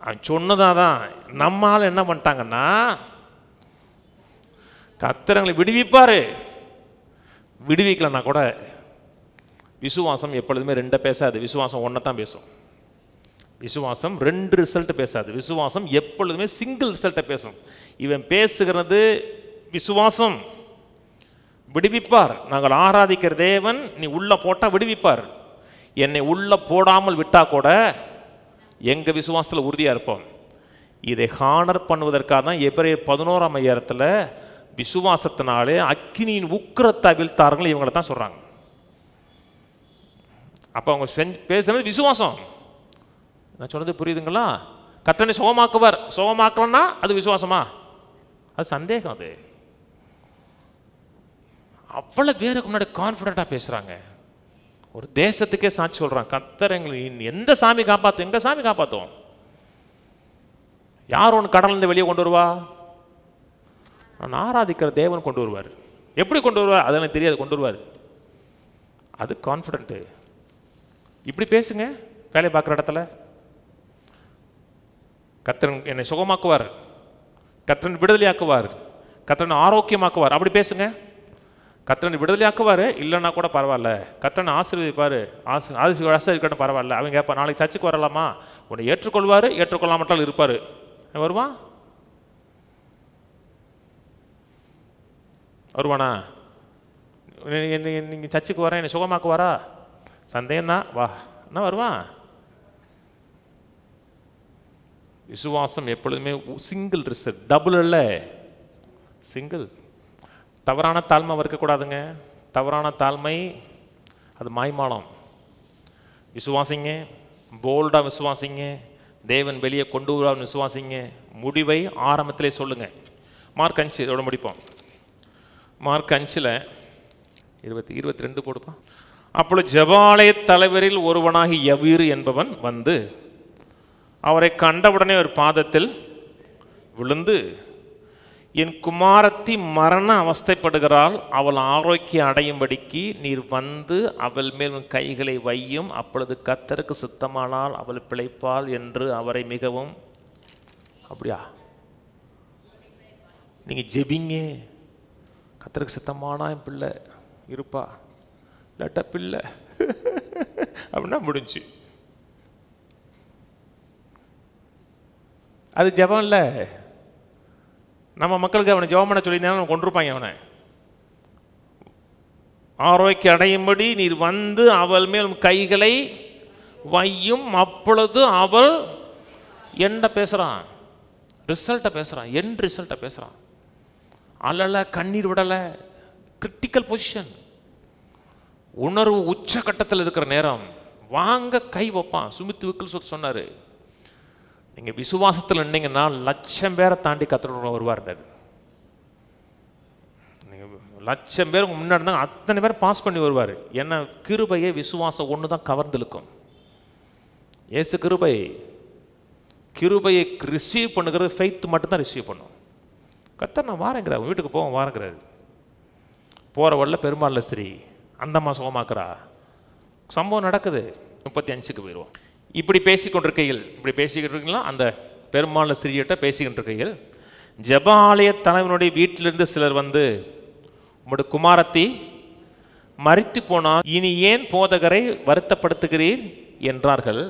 அவன் சொன்னதாக தான். நம்மால் என்ன பண்ணிட்டாங்கன்னா, கர்த்தர் விடுவிப்பார், விடுவிக்கலன்னா கூட விசுவாசம் எப்பொழுதுமே 2 பேசாது, விசுவாசம் 1 தான் பேசும். விசுவாசம் 2 ரிசல்ட் பேசாது, விசுவாசம் எப்பொழுதுமே சிங்கிள் ரிசல்ட்டை பேசும். இவன் பேசுகிறது விசுவாசம், விடுவிப்பார், நாங்கள் ஆராதிக்கிற தேவன் நீ உள்ள போட்டால் விடுவிப்பார், என்னை உள்ள போடாமல் விட்டா கூட எங்கள் விசுவாசத்தில் உறுதியாக இருப்போம். இதை ஹானர் பண்ணுவதற்காக தான் எபிரேயர் 11ஆம் அதிகாரத்தில் விசுவாசத்தினாலே அக்கினியின் உக்கிரத்தை அவிழ்த்தார்கள் இவங்களை தான் சொல்கிறாங்க. அப்போ அவங்க பேசுறது விசுவாசம். நான் சொல்றது புரியுதுங்களா? கர்த்தனை சுகமாக்குவார், சுகமாக்கலன்னா அது விசுவாசமா? அது சந்தேகம். அது அவ்வளவு பேருக்கு முன்னாடி கான்ஃபிடென்ட்டாக பேசுகிறாங்க. ஒரு தேசத்துக்கே சாட்சி சொல்கிறான், கர்த்தர் எங்களுக்கு எந்த சாமி காப்பாற்றும், எங்கள் சாமி காப்பாற்றும். யார் ஒன்று கடலிருந்து வெளியே கொண்டு வருவா? நான் ஆராதிக்கிற தேவன் கொண்டு வருவார். எப்படி கொண்டு வருவார் அது எனக்கு தெரியாது, கொண்டு வருவார். அது கான்ஃபிடென்ட்டு. இப்படி பேசுங்க வேலை பார்க்குற இடத்துல. கர்த்தர் என்னை சுகமாக்குவார், கர்த்தர் விடுதலையாக்குவார், கர்த்தர் ஆரோக்கியமாக்குவார், அப்படி பேசுங்க. கர்த்தர் விடுதலையாக்குவார், இல்லைன்னா கூட பரவாயில்ல, கர்த்தர் ஆசீர்வதிப்பார், ஆசீர்வதிக்கட்டும் பரவாயில்ல. அவங்க கேட்பா, நாளைக்கு சர்ச்சுக்கு வரலாமா? உன்னை ஏற்றுக்கொள்வார், ஏற்றுக்கொள்ளாமட்டால் இருப்பார். வருவான்? வருவானா? நீங்கள் சர்ச்சுக்கு வரேன் என்னை சுகமாக்குவாரா? சந்தேகம்தான். வா, என்ன வருவான்? விசுவாசம் எப்பொழுதுமே சிங்கிள் ரிசல்ட், டபுள் இல்லை, சிங்கிள். தவறான தாழ்மை இருக்கக்கூடாதுங்க. தவறான தாழ்மை அது மாய்மாலம். விசுவாசிங்க, போல்டாக விசுவாசிங்க, தேவன் வெளியே கொண்டு வருவார் விசுவாசிங்க. முடிவை ஆரம்பத்திலே சொல்லுங்க. மார்க் 5 இதோட முடிப்போம். மார்க் 5 22 போடுப்பா. அப்பொழுது ஜெபாலய தலைவரில் ஒருவனாகி யவீரு என்பவன் வந்து அவரை கண்டவுடனே ஒரு பாதத்தில் விழுந்து, என் குமாரத்தி மரண அவஸ்தைப்படுகிறாள், அவள் ஆரோக்கியம் அடையும்படிக்கு நீர் வந்து அவள் மேல் கைகளை வையும், அப்பொழுது கர்த்தருக்கு சித்தமானால் அவள் பிழைப்பாள் என்று அவரை மிகவும். அப்படியா? நீங்கள் ஜெபிங்க, கர்த்தருக்கு சித்தமானா என் பிள்ளை இருப்பா, இல்லாட்டா பிள்ளை அப்படின்னா முடிஞ்சு. அது ஜெபம் இல்லை. நம்ம மக்களுக்கு அவனை ஜெபம் பண்ண சொல்லியிருந்தாலும் கொண்டிருப்பாங்க. அவனை ஆரோக்கியம் அடையும்படி நீர் வந்து அவள் மேல் கைகளை வையும், அப்பொழுது அவள் என்ன பேசுகிறான்? ரிசல்ட்டை பேசுகிறான். என் ரிசல்ட்டை பேசுகிறான். அழலை, கண்ணீர் விடலை, கிரிட்டிக்கல் பொசிஷன், உணர்வு உச்சகட்டத்தில் இருக்கிற நேரம் வாங்க கை வைப்பான். சுமித் விக்கில் சொன்னார், நீங்கள் விசுவாசத்தில் நின்னீங்கன்னா 1,00,000 பேரை தாண்டி கர்த்தர் வருவார். நீங்கள் 1,00,000 பேர் முன்னாடி இருந்தாங்க, அத்தனை பேர் பாஸ் பண்ணி வருவார். ஏன்னா கிருபையை விசுவாசம் ஒன்று தான் கவர்ந்து இழுக்கும். ஏசு கிருபையை ரிசீவ் பண்ணுகிறது ஃபெய்த் மட்டும்தான் ரிசீவ் பண்ணும். கர்த்தர் நான் வாரங்கிறார், வீட்டுக்கு போவோம் வாரங்கிறாரு. போகிற வழில பெருமாள் ஸ்திரீ அந்த அம்மா சுகமாக்குறா. சம்பவம் நடக்குது. 35க்கு போயிடுவோம். இப்படி பேசிக்கிட்டு இருக்கீங்களா? அந்த பெருமாள் ஸ்திரீகிட்ட பேசிக்கிட்டு இருக்கையில் ஜெப ஆலய தலைவனுடைய வீட்டிலிருந்து சிலர் வந்து, உங்களுடைய குமாரத்தி மரித்து போனால் இனி ஏன் போதகரை வருத்தப்படுத்துகிறீர் என்றார்கள்.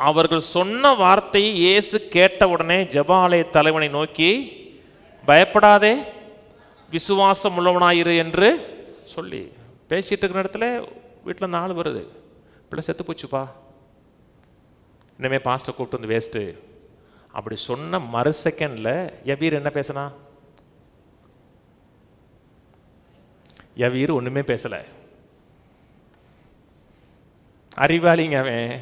அவர்கள் சொன்ன வார்த்தையை இயேசு கேட்டவுடனே ஜெப ஆலய தலைவனை நோக்கி, பயப்படாதே, விசுவாசம் உள்ளவனாயிரு என்று சொல்லி பேசிட்டு இருக்கிற இடத்துல வீட்டில் 4 வருது. பிள்ளை செத்து போச்சுப்பா, இனிமே பாஸ்டர் கூப்பிட்டு வந்து வேஸ்ட்டு அப்படி சொன்ன மறு செகண்டில் யவீர் என்ன பேசினா? யவீர் ஒன்றுமே பேசலை. அறிவாளிங்க அவன்.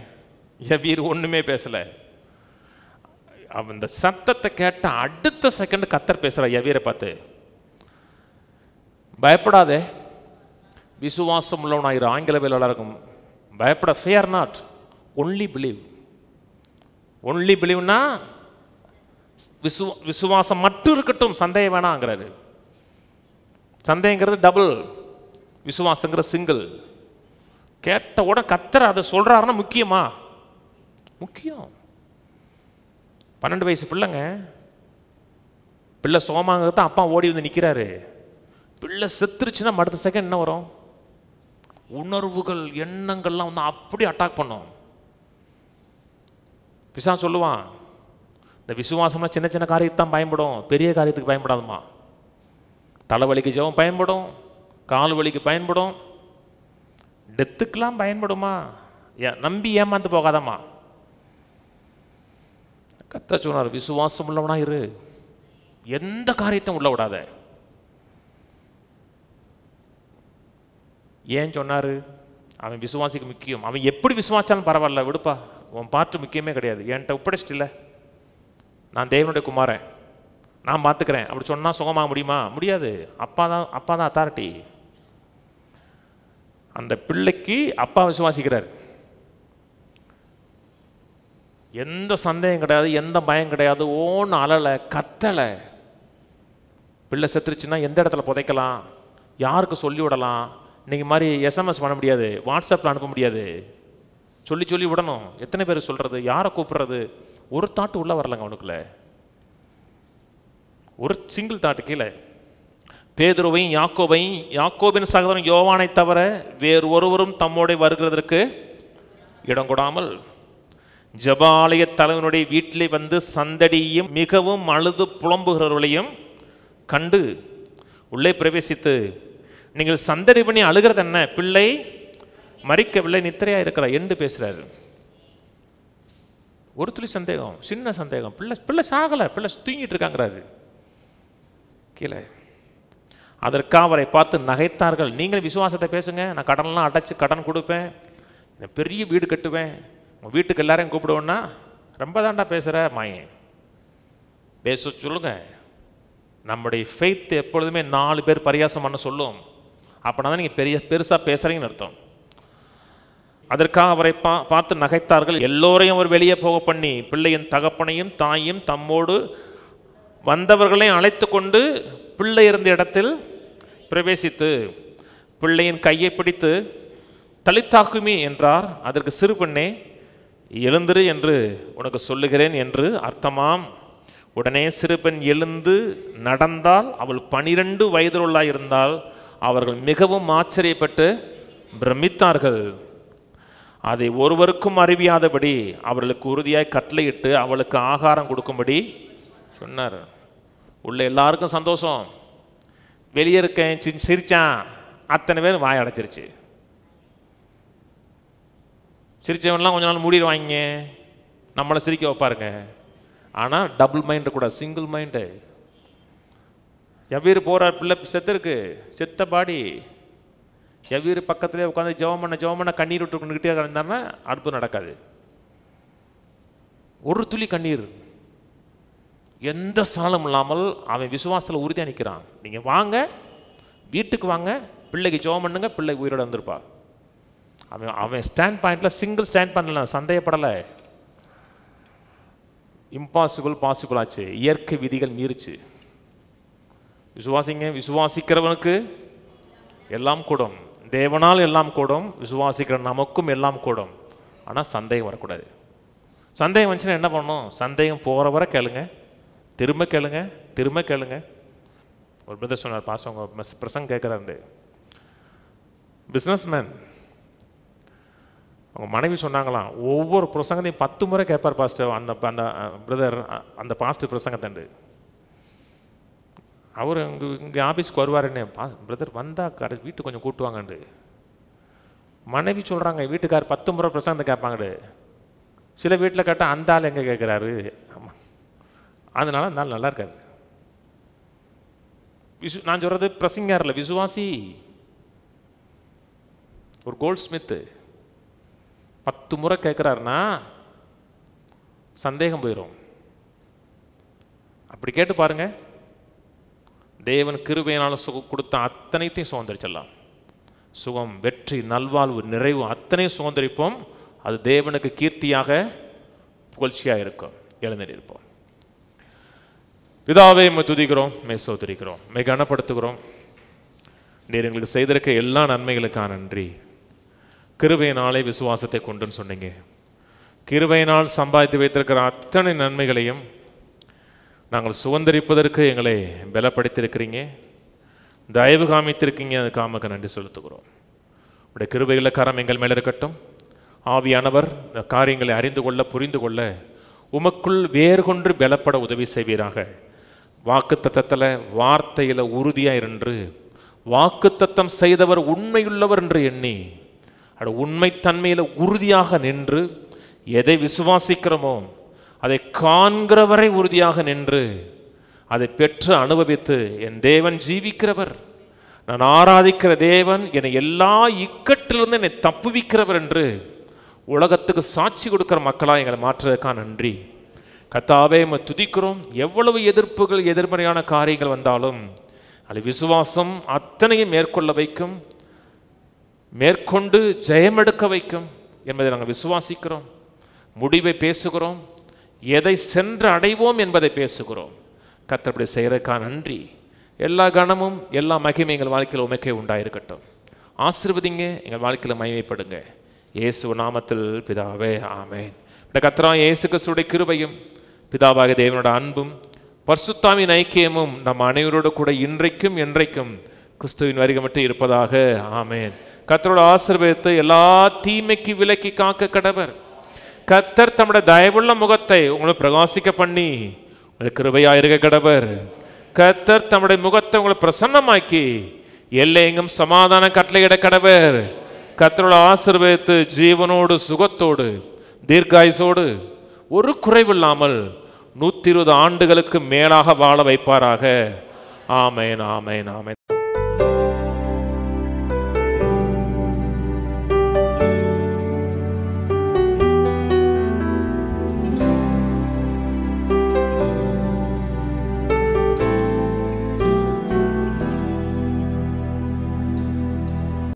யவீர் ஒன்றுமே பேசலை. அவன் இந்த சத்தத்தை கேட்ட அடுத்த செகண்ட் கர்த்தர் பேசுகிற யவீரை பார்த்து, பயப்படாதே, விசுவாசம் உள்ளவனாயிரு. ஆங்கில வேலை இருக்கும், பயப்பட, fear not, only believe. only believe-னா விசுவாசம் மட்டும் இருக்கட்டும், சந்தேகம் வேணாங்கிறாரு. சந்தேகங்கிறது டபுள், விசுவாசங்கிற சிங்கிள். கேட்ட உடனே கர்த்தர் அதை சொல்றாருன்னா முக்கியமா? முக்கியம். 12 வயசு பிள்ளை சோமாங்கிறது தான் அப்பா ஓடி வந்து நிற்கிறாரு. பிள்ளை செத்துருச்சுன்னா அடுத்த செகண்ட் என்ன வரும்? உணர்வுகள், எண்ணங்கள்லாம் வந்து அப்படி அட்டாக் பண்ணும். பிசாசு சொல்லுவான், இந்த விசுவாசம்னா சின்ன சின்ன காரியத்தான் பயன்படும், பெரிய காரியத்துக்கு பயன்படாதுமா. தலைவலிக்கு ஜெபம் பயன்படும், கால் வலிக்கு பயன்படும், டெத்துக்கெல்லாம் பயன்படுமா? நம்பி ஏமாந்து போகாதம்மா. கர்த்தர் சொன்னார், விசுவாசம் உள்ளவனா இரு, எந்த காரியத்தையும் உள்ள விடாத. ஏன் சொன்னார்? அவன் விசுவாசிக்கு முக்கியம். அவன் எப்படி விசுவாசாலும் பரவாயில்ல, விடுப்பா, உன் பாட்டு முக்கியமே கிடையாது, என்கிட்ட ஒப்படைச்சிட்டில்ல, நான் தேவனுடைய குமாரன், நான் பார்த்துக்கிறேன் அப்படி சொன்னால் சுகமாக முடியுமா? முடியாது. அப்பா தான் அத்தாரிட்டி. அந்த பிள்ளைக்கு அப்பா விசுவாசிக்கிறார். எந்த சந்தேகம் கிடையாது, எந்த பயம் கிடையாது, ஓன்னு அழலை, கத்தலை. பிள்ளை செத்துருச்சுன்னா எந்த இடத்துல புதைக்கலாம், யாருக்கு சொல்லி விடலாம்? இன்னைக்கு மாதிரி எஸ்எம்எஸ் பண்ண முடியாது, வாட்ஸ்அப்பில் அனுப்ப முடியாது, சொல்லி விடணும். எத்தனை பேர் சொல்கிறது, யாரை கூப்பிட்றது? ஒரு தாட்டு உள்ளே வரலங்க அவனுக்குள்ள, ஒரு சிங்கிள் தாட்டு கீழே. பேதுருவையும் யாக்கோபின் சகோதரன் யோவானை தவிர வேறு ஒருவரும் தம்மோட வருகிறதற்கு இடம் கொடாமல் ஜெப ஆலய தலைவனுடைய வீட்டிலே வந்து சந்தடியும் மிகவும் அழுது புலம்புகிறவர்களையும் கண்டு உள்ளே பிரவேசித்து, நீங்கள் சந்தடி பண்ணி அழுகிறது என்ன? பிள்ளை மரிக்கவில்லை, நித்திரையா இருக்கிறார் என்று பேசுறாரு. ஒரு துளி சந்தேகம், சின்ன சந்தேகம், பிள்ளை சாகலை, பிள்ளை தூங்கிட்டு இருக்காங்கிறாரு கீழே. அதற்காக அவரை பார்த்து நகைத்தார்கள். நீங்கள் விசுவாசத்தை பேசுங்க, நான் கடன்லாம் அடைச்சி கடன் கொடுப்பேன், பெரிய வீடு கட்டுவேன், உங்கள் வீட்டுக்கு எல்லாரையும் கூப்பிடுவேன்னா ரொம்ப தாண்டா பேசுகிற மாயன். பேச சொல்லுங்க. நம்முடைய ஃபெய்த் எப்பொழுதுமே 4 பேர் பரியாசம் பண்ண சொல்லும். அப்படின்னா தான் நீங்கள் பெருசாக பேசுகிறீங்கன்னு அர்த்தம். அதற்காக அவரை பார்த்து நகைத்தார்கள். எல்லோரையும் அவர் வெளியே போக பண்ணி பிள்ளையின் தகப்பனையும் தாயும் தம்மோடு வந்தவர்களையும் அழைத்து கொண்டு பிள்ளை இருந்த இடத்தில் பிரவேசித்து பிள்ளையின் கையை பிடித்து தலித்தாக்குமி என்றார். அதற்கு சிறு பெண்ணே எழுந்திரு என்று உனக்கு சொல்லுகிறேன் என்று அர்த்தமாம். உடனே சிறுபெண் எழுந்து நடந்தால் அவள் 12 வயதுள்ளாய் இருந்தால் அவர்கள் மிகவும் ஆச்சரியப்பட்டு பிரமித்தார்கள். அதை ஒருவருக்கும் அறிவியாதபடி அவர்களுக்கு உறுதியாய் கட்டளையிட்டு அவளுக்கு ஆகாரம் கொடுக்கும்படி சொன்னார். உள்ள எல்லாருக்கும் சந்தோஷம். வெளியே இருக்கேன் சிரிச்சான், அத்தனை பேர் வாய் அடைச்சிருச்சு. சிரிச்சவன்லாம் கொஞ்ச நாள் மூடிடுவாங்க, நம்மளை சிரிக்க வைப்பாருங்க. ஆனால் டபுள் மைண்டு கூட, சிங்கிள் மைண்டு. எவ்வீர் போகிறார், பிள்ளை செத்துருக்கு, செத்த பாடி. எவ்வீர் பக்கத்துலேயே உட்காந்து ஜெபம் பண்ண கண்ணீர் விட்டுக்கிட்டே இருந்தாருன்னா அடுப்பு நடக்காது. ஒரு துளி கண்ணீர், எந்த சாலம் இல்லாமல் அவன் விசுவாசத்தில் உறுதியாக நிற்கிறான். நீங்கள் வாங்க, வீட்டுக்கு வாங்க, பிள்ளைக்கு ஜெபம் பண்ணுங்க, பிள்ளை உயிரோடு வந்திருப்பா. அவன் ஸ்டாண்ட் பாயிண்டில் சிங்கிள் ஸ்டாண்ட் பண்ணல, சந்தேகப்படலை. இம்பாசிபிள் பாசிபிள் ஆச்சு. இயற்கை விதிகள் மீறிச்சு. விசுவாசிங்க, விசுவாசிக்கிறவனுக்கு எல்லாம் கூடும். தேவனால் எல்லாம் கூடும், விசுவாசிக்கிற நமக்கும் எல்லாம் கூடும். ஆனால் சந்தேகம் வரக்கூடாது. சந்தேகம் வந்துச்சுன்னா என்ன பண்ணணும்? சந்தேகம் போகிற வரை கேளுங்க, திரும்ப கேளுங்க, திரும்ப கேளுங்க. ஒரு பிரதர் சொன்னார், பாசவங்க பிரசங்க கேட்குறாரு. பிஸ்னஸ்மேன் அவங்க மனைவி சொன்னாங்களாம், ஒவ்வொரு பிரசங்கத்தையும் 10 முறை கேட்பார் பாஸ்டர் அந்த பிரதர், அந்த பாஸ்டர் பிரசங்கத்தண்டு. அவர் இங்கே ஆஃபீஸ்க்கு வருவாருன்னு, பிரதர் வந்தால் வீட்டுக்கு கொஞ்சம் கூட்டுவாங்கண்டு. மனைவி சொல்கிறாங்க, வீட்டுக்கார் 10 முறை பிரசங்கத்தை கேட்பாங்கடு. சில வீட்டில் கேட்டால் அந்த ஆள் எங்கே கேட்குறாரு. ஆமாம், அதனால அந்த ஆள் நல்லா இருக்காரு. நான் சொல்கிறது பிரசங்கர் இல்லை, விசுவாசி. ஒரு கோல்ட் ஸ்மித்து 10 முறை கேட்குறாருன்னா சந்தேகம் போயிடும். அப்படி கேட்டு பாருங்க, தேவன் கிருபையினால கொடுத்த அத்தனைத்தையும் சுதந்திரிச்சிடலாம். சுகம், வெற்றி, நல்வாழ்வு, நிறைவு அத்தனையும் சுதந்திரிப்போம். அது தேவனுக்கு கீர்த்தியாக புகழ்ச்சியாக இருக்கும். எழுந்திருப்போம். பிதாவே, மை துதிக்கிறோம், மை சோதரிக்கிறோம், மை கனப்படுத்துகிறோம். நீர் எங்களுக்கு செய்திருக்க எல்லா நன்மைகளுக்கான நன்றி. கிருபையினாலே விசுவாசத்தை கொண்டுன்னு சொன்னீங்க. கிருபையினால் சம்பாதித்து வைத்திருக்கிற அத்தனை நன்மைகளையும் நாங்கள் சுதந்திரிப்பதற்கு எங்களை பலப்படுத்தியிருக்கிறீங்க, தயவு காமித்திருக்கீங்க. அது காமக்கு நன்றி செலுத்துகிறோம். உடைய கிருபையில் கரம் எங்கள் மேலே இருக்கட்டும். ஆவியானவர் இந்த காரியங்களை அறிந்து கொள்ள, புரிந்து கொள்ள உமக்குள் வேறு கொன்று பலப்பட உதவி செய்வீராக. வாக்கு தத்தத்தில் வார்த்தையில் உறுதியாக இருந்து, வாக்கு தத்தம் செய்தவர் உண்மையுள்ளவர் என்று எண்ணி உண்மைத்தன்மையில் உறுதியாக நின்று, எதை விசுவாசிக்கிறோமோ அதை காண்கிறவரை உறுதியாக நின்று அதை பெற்று அனுபவித்து, என் தேவன் ஜீவிக்கிறவர், நான் ஆராதிக்கிற தேவன் என்னை எல்லா இக்கட்டிலிருந்து என்னை தப்புவிக்கிறவர் என்று உலகத்துக்கு சாட்சி கொடுக்கிற மக்களாக எங்களை மாற்றுவதற்காக நன்றி. கர்த்தாவே, நம்ம துதிக்கிறோம். எவ்வளவு எதிர்ப்புகள், எதிர்மறையான காரியங்கள் வந்தாலும் அது விசுவாசம் அத்தனையும் மேற்கொள்ள வைக்கும், மேற்கொண்டு ஜெயமெடுக்க வைக்கும் என்பதை நாங்கள் விசுவாசிக்கிறோம். முடிவை பேசுகிறோம், எதை சென்று அடைவோம் என்பதை பேசுகிறோம். கர்த்தர் செய்கிறதுக்காக நன்றி. எல்லா கணமும் எல்லா மகிமை எங்கள் வாழ்க்கையில் உமக்கே உண்டாயிருக்கட்டும். ஆசீர்வதிங்க, எங்கள் வாழ்க்கையில் மகிமைப்படுங்க. இயேசு நாமத்தில் பிதாவே, ஆமென். இந்த கர்த்தராகிய இயேசு கிறிஸ்துவின் கிருபையும் பிதாவாகிய தேவனோட அன்பும் பரிசுத்தாவின் ஐக்கியமும் நம் அனைவரோடு கூட இன்றைக்கும் என்றைக்கும் கிறிஸ்துவின் வருகை மட்டும் இருப்பதாக. ஆமென். கர்த்தரோட ஆசீர்வாதத்தை எல்லா தீமைக்கு விலக்கி காக்க கடவர். கர்த்தர் தம்முடைய தயவுள்ள முகத்தை உங்களை பிரகாசிக்க பண்ணி உங்களுக்கு கிருபையா இருக்க கடவர். கர்த்தர் தம்முடைய முகத்தை உங்களை பிரசன்னமாக்கி எல்லையெங்கும் சமாதான கட்டளையிட கடவர். கர்த்தரோட ஆசீர்வாதத்தை ஜீவனோடு, சுகத்தோடு, தீர்க்காயுசோடு, ஒரு குறைவில்லாமல் 120 ஆண்டுகளுக்கு மேலாக வாழ வைப்பாராக. ஆமென், ஆமென், ஆமென்.